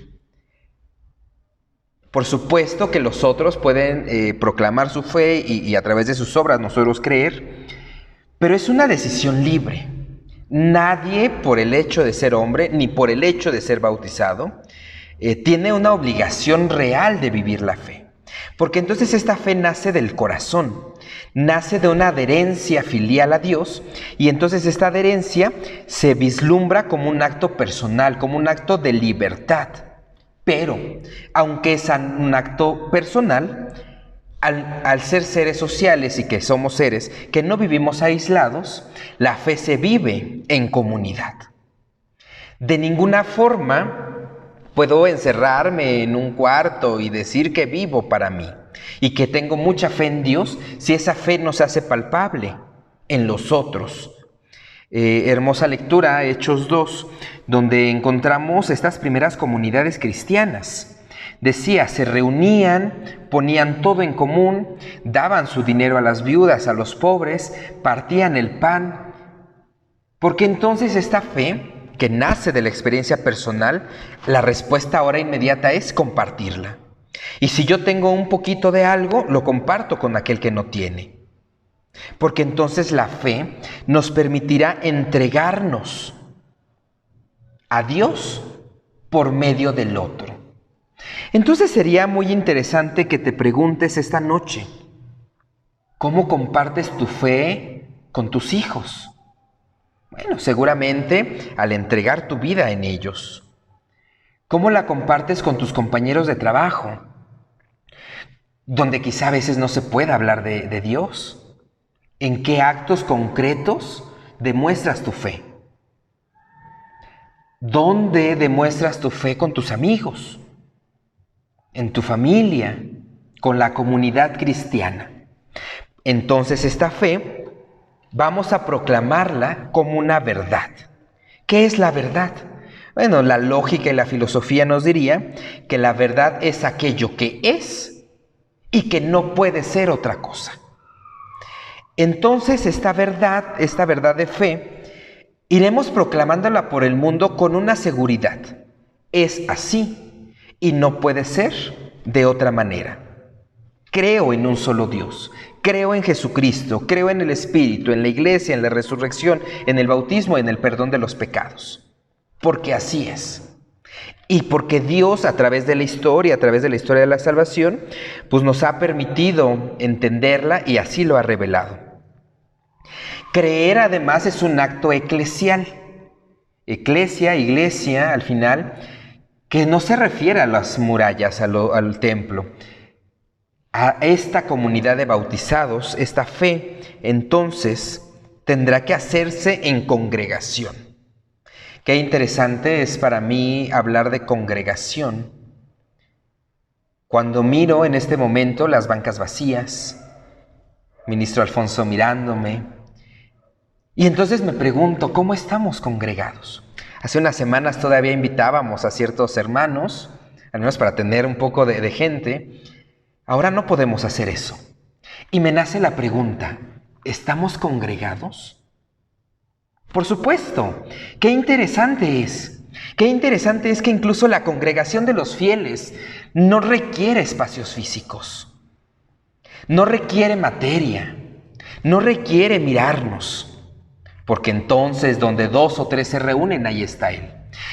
por supuesto que los otros pueden proclamar su fe y a través de sus obras nosotros creer, pero es una decisión libre. Nadie, por el hecho de ser hombre, ni por el hecho de ser bautizado, tiene una obligación real de vivir la fe. Porque entonces esta fe nace del corazón, nace de una adherencia filial a Dios, y entonces esta adherencia se vislumbra como un acto personal, como un acto de libertad. Pero, aunque es un acto personal, al ser seres sociales y que somos seres que no vivimos aislados, la fe se vive en comunidad. De ninguna forma puedo encerrarme en un cuarto y decir que vivo para mí y que tengo mucha fe en Dios si esa fe no se hace palpable en los otros. Hermosa lectura, Hechos 2, donde encontramos estas primeras comunidades cristianas. Decía, se reunían, ponían todo en común, daban su dinero a las viudas, a los pobres, partían el pan. Porque entonces esta fe, que nace de la experiencia personal, la respuesta ahora inmediata es compartirla. Y si yo tengo un poquito de algo, lo comparto con aquel que no tiene. Porque entonces la fe nos permitirá entregarnos a Dios por medio del otro. Entonces sería muy interesante que te preguntes esta noche, ¿cómo compartes tu fe con tus hijos? Bueno, seguramente al entregar tu vida en ellos. ¿Cómo la compartes con tus compañeros de trabajo? Donde quizá a veces no se pueda hablar de Dios. ¿En qué actos concretos demuestras tu fe? ¿Dónde demuestras tu fe con tus amigos? En tu familia, con la comunidad cristiana. Entonces esta fe vamos a proclamarla como una verdad. ¿Qué es la verdad? Bueno, la lógica y la filosofía nos diría que la verdad es aquello que es y que no puede ser otra cosa. Entonces esta verdad de fe, iremos proclamándola por el mundo con una seguridad. Es así y no puede ser de otra manera. Creo en un solo Dios, creo en Jesucristo, creo en el Espíritu, en la Iglesia, en la resurrección, en el bautismo, en el perdón de los pecados. Porque así es. Y porque Dios, a través de la historia de la salvación, pues nos ha permitido entenderla y así lo ha revelado. Creer además es un acto eclesial. Iglesia, al final, que no se refiere a las murallas, al templo. A esta comunidad de bautizados, esta fe, entonces, tendrá que hacerse en congregación. Qué interesante es para mí hablar de congregación. Cuando miro en este momento las bancas vacías, ministro Alfonso mirándome. Y entonces me pregunto, ¿cómo estamos congregados? Hace unas semanas todavía invitábamos a ciertos hermanos, al menos para tener un poco de gente. Ahora no podemos hacer eso. Y me nace la pregunta, ¿estamos congregados? Por supuesto, qué interesante es. Qué interesante es que incluso la congregación de los fieles no requiere espacios físicos, no requiere materia, no requiere mirarnos. Porque entonces donde 2 o 3 se reúnen, ahí está Él.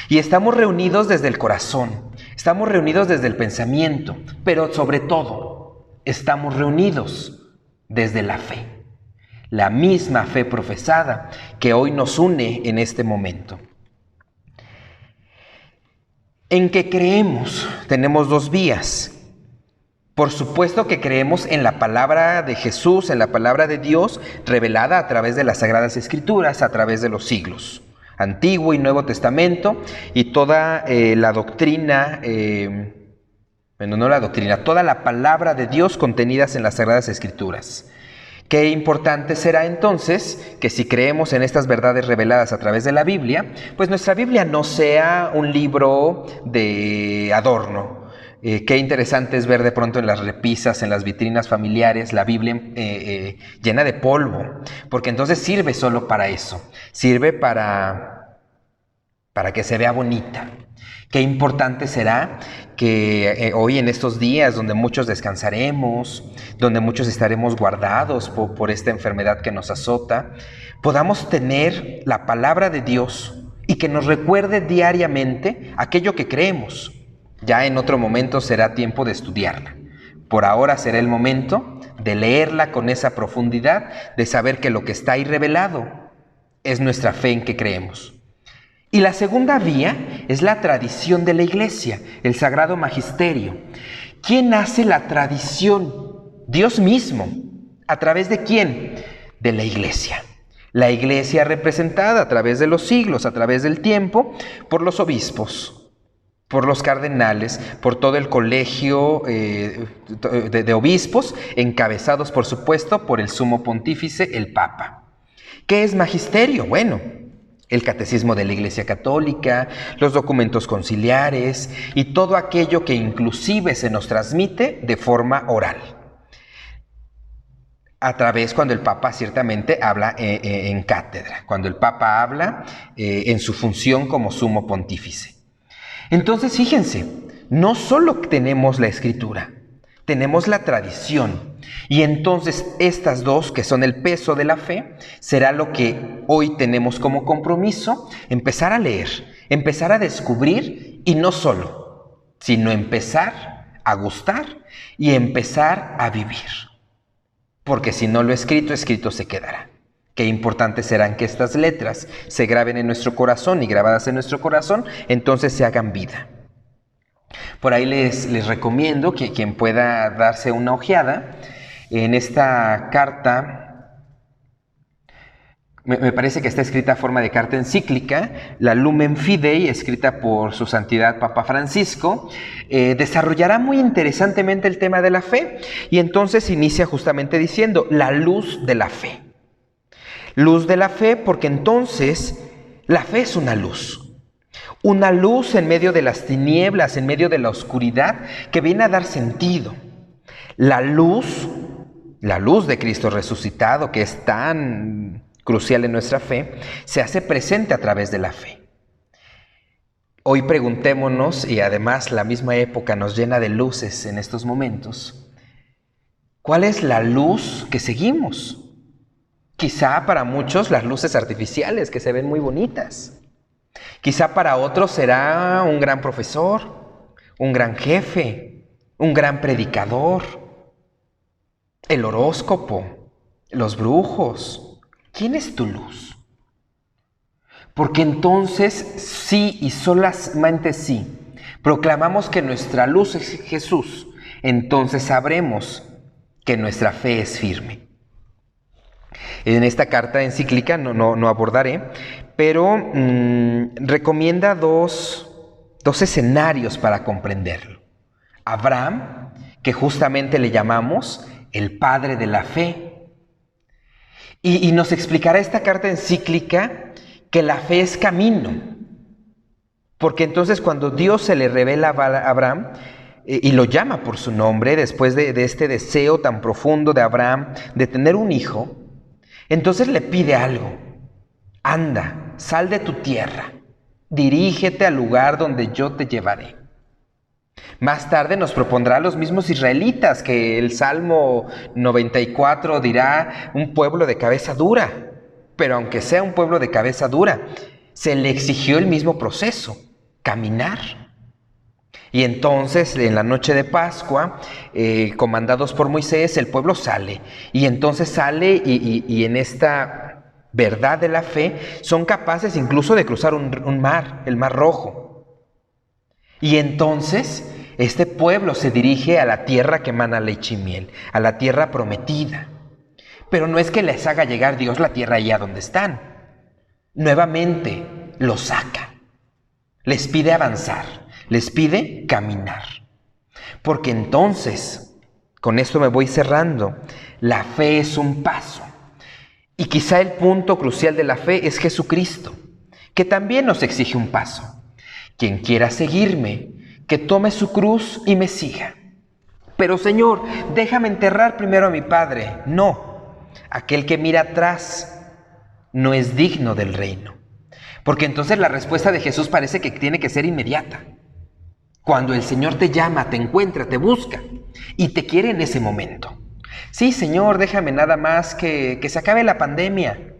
Y estamos reunidos desde el corazón, estamos reunidos desde el pensamiento, pero sobre todo estamos reunidos desde la fe. La misma fe profesada que hoy nos une en este momento. ¿En qué creemos? Tenemos 2 vías. Por supuesto que creemos en la palabra de Jesús, en la palabra de Dios, revelada a través de las Sagradas Escrituras, a través de los siglos, Antiguo y Nuevo Testamento, y toda la doctrina, toda la palabra de Dios contenidas en las Sagradas Escrituras. Qué importante será entonces que si creemos en estas verdades reveladas a través de la Biblia, pues nuestra Biblia no sea un libro de adorno. Qué interesante es ver de pronto en las repisas, en las vitrinas familiares, la Biblia llena de polvo, porque entonces sirve solo para eso, sirve para que se vea bonita. Qué importante será que hoy en estos días donde muchos descansaremos, donde muchos estaremos guardados por esta enfermedad que nos azota, podamos tener la palabra de Dios y que nos recuerde diariamente aquello que creemos. Ya en otro momento será tiempo de estudiarla. Por ahora será el momento de leerla con esa profundidad, de saber que lo que está ahí revelado es nuestra fe en que creemos. Y la segunda vía es la tradición de la Iglesia, el Sagrado Magisterio. ¿Quién hace la tradición? Dios mismo. ¿A través de quién? De la Iglesia. La Iglesia representada a través de los siglos, a través del tiempo, por los obispos, por los cardenales, por todo el colegio de obispos, encabezados, por supuesto, por el sumo pontífice, el Papa. ¿Qué es magisterio? Bueno, el catecismo de la Iglesia Católica, los documentos conciliares y todo aquello que inclusive se nos transmite de forma oral. A través cuando el Papa ciertamente habla en cátedra, cuando el Papa habla en su función como sumo pontífice. Entonces, fíjense, no solo tenemos la Escritura, tenemos la tradición. Y entonces estas 2, que son el peso de la fe, será lo que hoy tenemos como compromiso, empezar a leer, empezar a descubrir, y no solo, sino empezar a gustar y empezar a vivir. Porque si no lo escrito, escrito se quedará. Qué importante serán que estas letras se graben en nuestro corazón y grabadas en nuestro corazón, entonces se hagan vida. Por ahí les recomiendo que quien pueda darse una ojeada en esta carta, me parece que está escrita a forma de carta encíclica, la Lumen Fidei, escrita por su santidad Papa Francisco, desarrollará muy interesantemente el tema de la fe, y entonces inicia justamente diciendo, la luz de la fe. Luz de la fe, porque entonces la fe es una luz en medio de las tinieblas, en medio de la oscuridad, que viene a dar sentido. La luz de Cristo resucitado, que es tan crucial en nuestra fe, se hace presente a través de la fe. Hoy preguntémonos, y además la misma época nos llena de luces en estos momentos, ¿cuál es la luz que seguimos? Quizá para muchos las luces artificiales que se ven muy bonitas. Quizá para otros será un gran profesor, un gran jefe, un gran predicador, el horóscopo, los brujos. ¿Quién es tu luz? Porque entonces sí y solamente sí proclamamos que nuestra luz es Jesús, entonces sabremos que nuestra fe es firme. En esta carta encíclica no abordaré, pero recomienda dos escenarios para comprenderlo. Abraham, que justamente le llamamos el padre de la fe, Y nos explicará esta carta encíclica que la fe es camino. Porque entonces cuando Dios se le revela a Abraham y lo llama por su nombre, después de este deseo tan profundo de Abraham de tener un hijo, entonces le pide algo. Anda, sal de tu tierra, dirígete al lugar donde yo te llevaré. Más tarde nos propondrá a los mismos israelitas, que el Salmo 94 dirá un pueblo de cabeza dura. Pero aunque sea un pueblo de cabeza dura, se le exigió el mismo proceso, caminar. Y entonces, en la noche de Pascua, comandados por Moisés, el pueblo sale. Y entonces sale y en esta verdad de la fe son capaces incluso de cruzar un mar, el Mar Rojo. Y entonces este pueblo se dirige a la tierra que emana leche y miel, a la tierra prometida. Pero no es que les haga llegar Dios la tierra allá donde están. Nuevamente los saca. Les pide avanzar, les pide caminar. Porque entonces, con esto me voy cerrando, la fe es un paso. Y quizá el punto crucial de la fe es Jesucristo, que también nos exige un paso. Quien quiera seguirme, que tome su cruz y me siga. Pero Señor, déjame enterrar primero a mi Padre. No, aquel que mira atrás no es digno del reino. Porque entonces la respuesta de Jesús parece que tiene que ser inmediata. Cuando el Señor te llama, te encuentra, te busca y te quiere en ese momento. Sí, Señor, déjame nada más que se acabe la pandemia.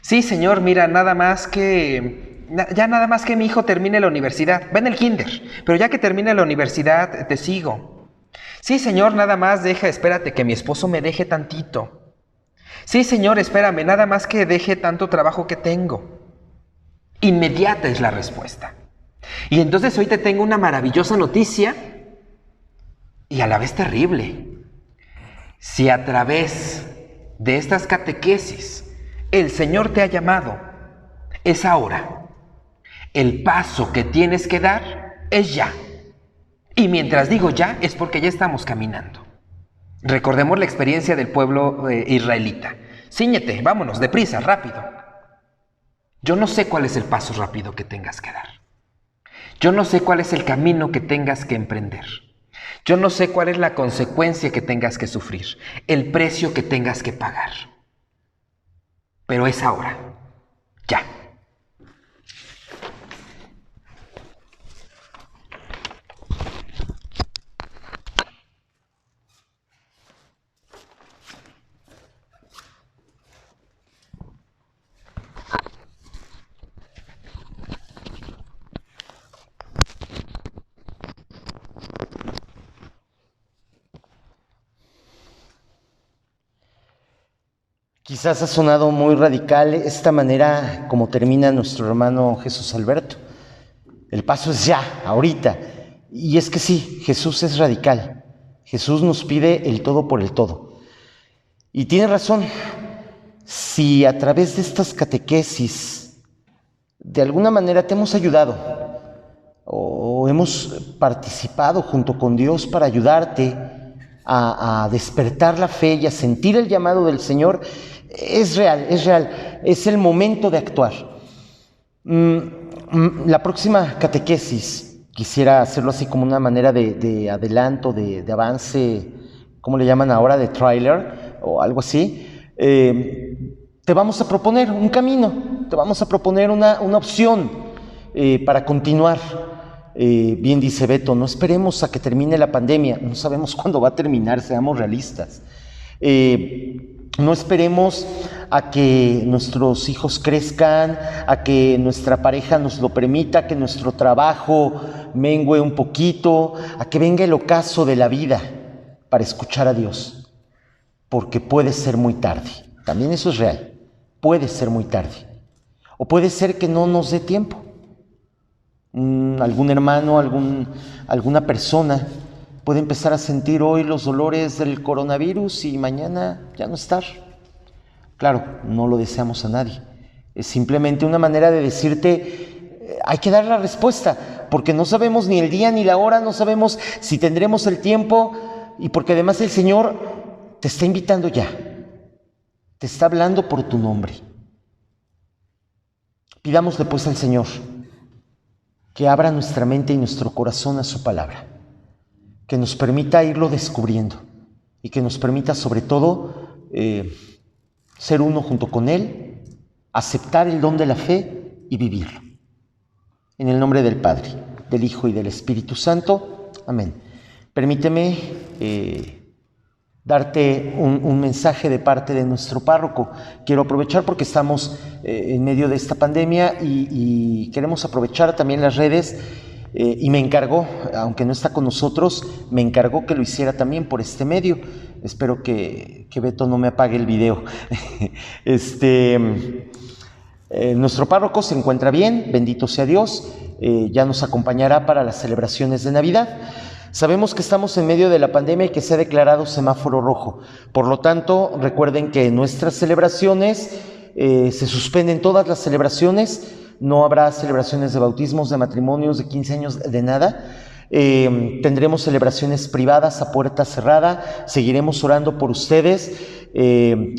Sí, Señor, mira, ya nada más que mi hijo termine la universidad. Va en el kinder, pero ya que termine la universidad, te sigo. Sí, Señor, nada más espérate que mi esposo me deje tantito. Sí, Señor, espérame, nada más que deje tanto trabajo que tengo. Inmediata es la respuesta. Y entonces hoy te tengo una maravillosa noticia y a la vez terrible. Si a través de estas catequesis el Señor te ha llamado, es ahora. El paso que tienes que dar es ya. Y mientras digo ya, es porque ya estamos caminando. Recordemos la experiencia del pueblo israelita. Cíñete, vámonos, deprisa, rápido. Yo no sé cuál es el paso rápido que tengas que dar. Yo no sé cuál es el camino que tengas que emprender. Yo no sé cuál es la consecuencia que tengas que sufrir, el precio que tengas que pagar. Pero es ahora, ya. Quizás ha sonado muy radical esta manera como termina nuestro hermano Jesús Alberto. El paso es ya, ahorita. Y es que sí, Jesús es radical. Jesús nos pide el todo por el todo. Y tiene razón. Si a través de estas catequesis de alguna manera te hemos ayudado o hemos participado junto con Dios para ayudarte a despertar la fe y a sentir el llamado del Señor, es real, es el momento de actuar. La próxima catequesis, quisiera hacerlo así como una manera de adelanto, de avance, ¿cómo le llaman ahora? De tráiler o algo así. Te vamos a proponer un camino, te vamos a proponer una opción para continuar. Bien dice Beto, no esperemos a que termine la pandemia, no sabemos cuándo va a terminar, seamos realistas. No esperemos a que nuestros hijos crezcan, a que nuestra pareja nos lo permita, que nuestro trabajo mengue un poquito, a que venga el ocaso de la vida para escuchar a Dios, porque puede ser muy tarde. También eso es real, puede ser muy tarde. O puede ser que no nos dé tiempo. Algún hermano, alguna persona puede empezar a sentir hoy los dolores del coronavirus y mañana ya no estar. Claro, no lo deseamos a nadie. Es simplemente una manera de decirte, hay que dar la respuesta, porque no sabemos ni el día ni la hora, no sabemos si tendremos el tiempo y porque además el Señor te está invitando ya. te está hablando por tu nombre. Pidámosle pues al Señor que abra nuestra mente y nuestro corazón a su palabra, que nos permita irlo descubriendo y que nos permita sobre todo ser uno junto con Él, aceptar el don de la fe y vivirlo. En el nombre del Padre, del Hijo y del Espíritu Santo. Amén. Permíteme darte un mensaje de parte de nuestro párroco. Quiero aprovechar porque estamos en medio de esta pandemia y queremos aprovechar también las redes y me encargó, aunque no está con nosotros, me encargó que lo hiciera también por este medio. Espero que Beto no me apague el video. Nuestro párroco se encuentra bien, bendito sea Dios, ya nos acompañará para las celebraciones de Navidad. Sabemos que estamos en medio de la pandemia y que se ha declarado semáforo rojo. Por lo tanto, recuerden que en nuestras celebraciones se suspenden todas las celebraciones. No habrá celebraciones de bautismos, de matrimonios, de 15 años, de nada. Tendremos celebraciones privadas a puerta cerrada. Seguiremos orando por ustedes.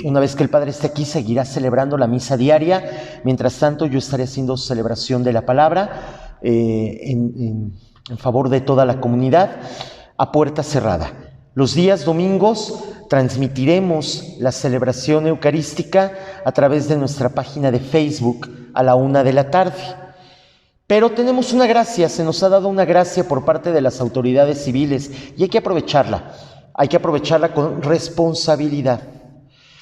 Una vez que el Padre esté aquí, seguirá celebrando la misa diaria. Mientras tanto, yo estaré haciendo celebración de la palabra en favor de toda la comunidad a puerta cerrada. Los días domingos transmitiremos la celebración eucarística a través de nuestra página de Facebook a la 1 de la tarde. Pero tenemos una gracia, se nos ha dado una gracia por parte de las autoridades civiles y hay que aprovecharla con responsabilidad.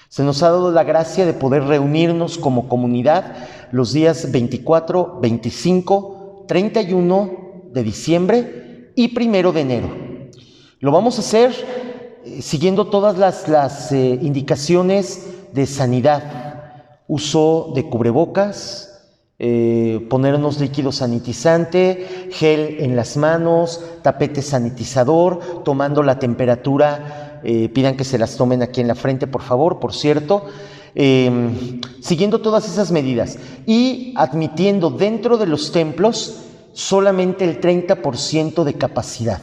Se nos ha dado la gracia de poder reunirnos como comunidad los días 24, 25, 31 de diciembre y 1 de enero. Lo vamos a hacer siguiendo todas las indicaciones de sanidad, uso de cubrebocas, ponernos líquido sanitizante, gel en las manos, tapete sanitizador, tomando la temperatura, pidan que se las tomen aquí en la frente, por favor, por cierto, siguiendo todas esas medidas y admitiendo dentro de los templos solamente el 30% de capacidad,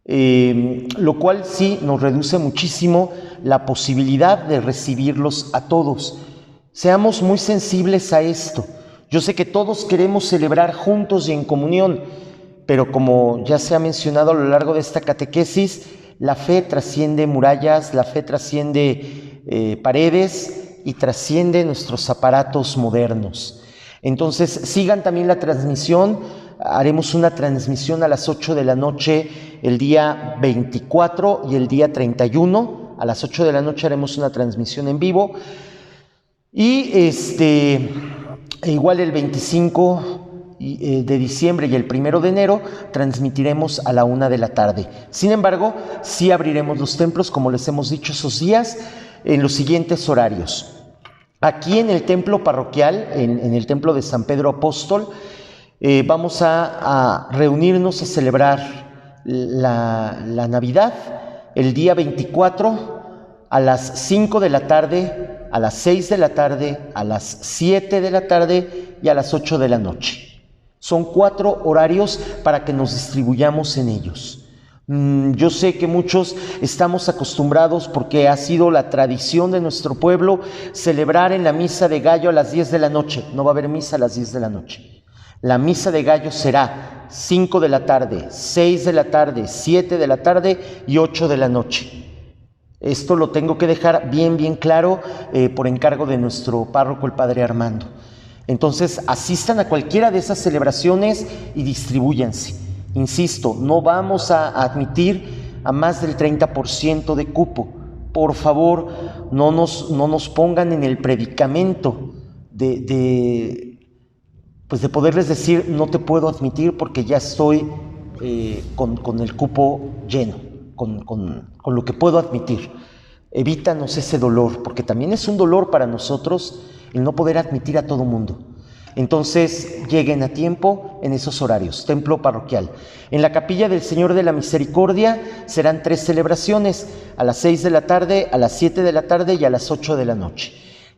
lo cual sí nos reduce muchísimo la posibilidad de recibirlos a todos. Seamos muy sensibles a esto. Yo sé que todos queremos celebrar juntos y en comunión, pero como ya se ha mencionado a lo largo de esta catequesis, la fe trasciende murallas, la fe trasciende paredes y trasciende nuestros aparatos modernos. Entonces sigan también la transmisión. Haremos una transmisión a las 8 de la noche el día 24 y el día 31. A las 8 de la noche haremos una transmisión en vivo. Y igual el 25 de diciembre y el 1 de enero transmitiremos a la 1 de la tarde. Sin embargo, sí abriremos los templos, como les hemos dicho, esos días en los siguientes horarios. Aquí en el templo parroquial, en el templo de San Pedro Apóstol, vamos a reunirnos a celebrar la Navidad el día 24 a las 5 de la tarde, a las 6 de la tarde, a las 7 de la tarde y a las 8 de la noche. Son 4 horarios para que nos distribuyamos en ellos. Yo sé que muchos estamos acostumbrados, porque ha sido la tradición de nuestro pueblo, celebrar en la misa de gallo a las 10 de la noche. No va a haber misa a las 10 de la noche. La misa de gallo será 5 de la tarde, 6 de la tarde, 7 de la tarde y 8 de la noche. Esto lo tengo que dejar bien claro por encargo de nuestro párroco, el Padre Armando. Entonces, asistan a cualquiera de esas celebraciones y distribúyanse. Insisto, no vamos a admitir a más del 30% de cupo. Por favor, no nos pongan en el predicamento de poderles decir no te puedo admitir porque ya estoy con el cupo lleno, con lo que puedo admitir. Evítanos ese dolor, porque también es un dolor para nosotros el no poder admitir a todo mundo. Entonces, lleguen a tiempo en esos horarios. Templo parroquial. En la Capilla del Señor de la Misericordia serán 3 celebraciones, a las 6 de la tarde, a las 7 de la tarde y a las 8 de la noche.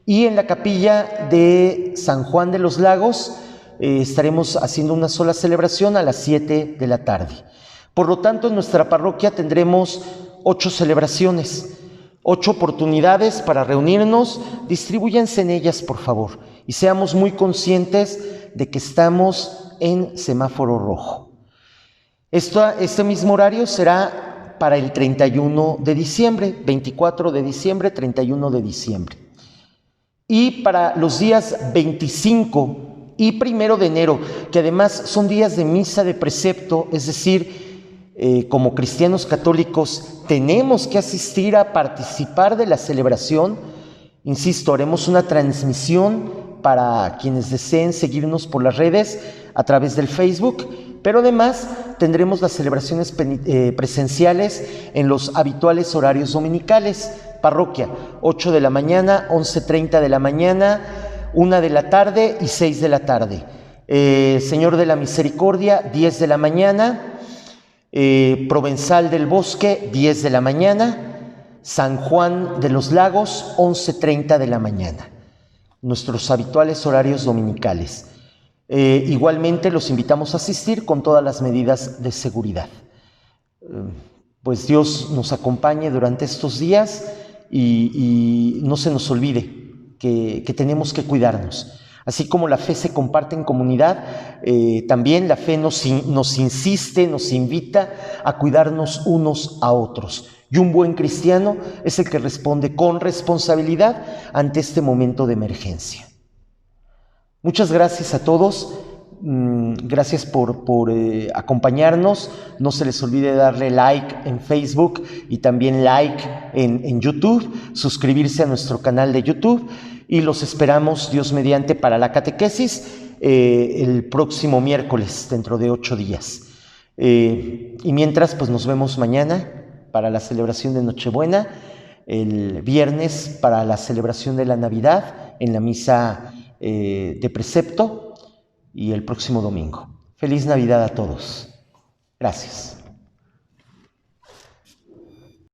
Y en la Capilla de San Juan de los Lagos estaremos haciendo una sola celebración a las 7 de la tarde. Por lo tanto, en nuestra parroquia tendremos 8 celebraciones. 8 oportunidades para reunirnos, distribúyanse en ellas, por favor, y seamos muy conscientes de que estamos en semáforo rojo. Este mismo horario será para el 31 de diciembre, 24 de diciembre, 31 de diciembre. Y para los días 25 y 1 de enero, que además son días de misa de precepto, es decir, como cristianos católicos tenemos que asistir a participar de la celebración. Insisto, haremos una transmisión para quienes deseen seguirnos por las redes a través del Facebook, pero además tendremos las celebraciones presenciales en los habituales horarios dominicales. Parroquia, 8 de la mañana, 11:30 de la mañana, 1 de la tarde y 6 de la tarde. Señor de la Misericordia, 10 de la mañana. Provenzal del Bosque, 10 de la mañana. San Juan de los Lagos, 11:30 de la mañana. Nuestros habituales horarios dominicales. Igualmente los invitamos a asistir con todas las medidas de seguridad. Pues Dios nos acompañe durante estos días y no se nos olvide que tenemos que cuidarnos. Así como la fe se comparte en comunidad, también la fe nos insiste, nos invita a cuidarnos unos a otros. Y un buen cristiano es el que responde con responsabilidad ante este momento de emergencia. Muchas gracias a todos. Gracias por acompañarnos. No se les olvide darle like en Facebook y también like en YouTube, suscribirse a nuestro canal de YouTube y los esperamos, Dios mediante, para la catequesis el próximo miércoles, dentro de 8 días. Y mientras, pues nos vemos mañana para la celebración de Nochebuena, el viernes para la celebración de la Navidad en la misa de precepto y el próximo domingo. Feliz Navidad a todos. Gracias.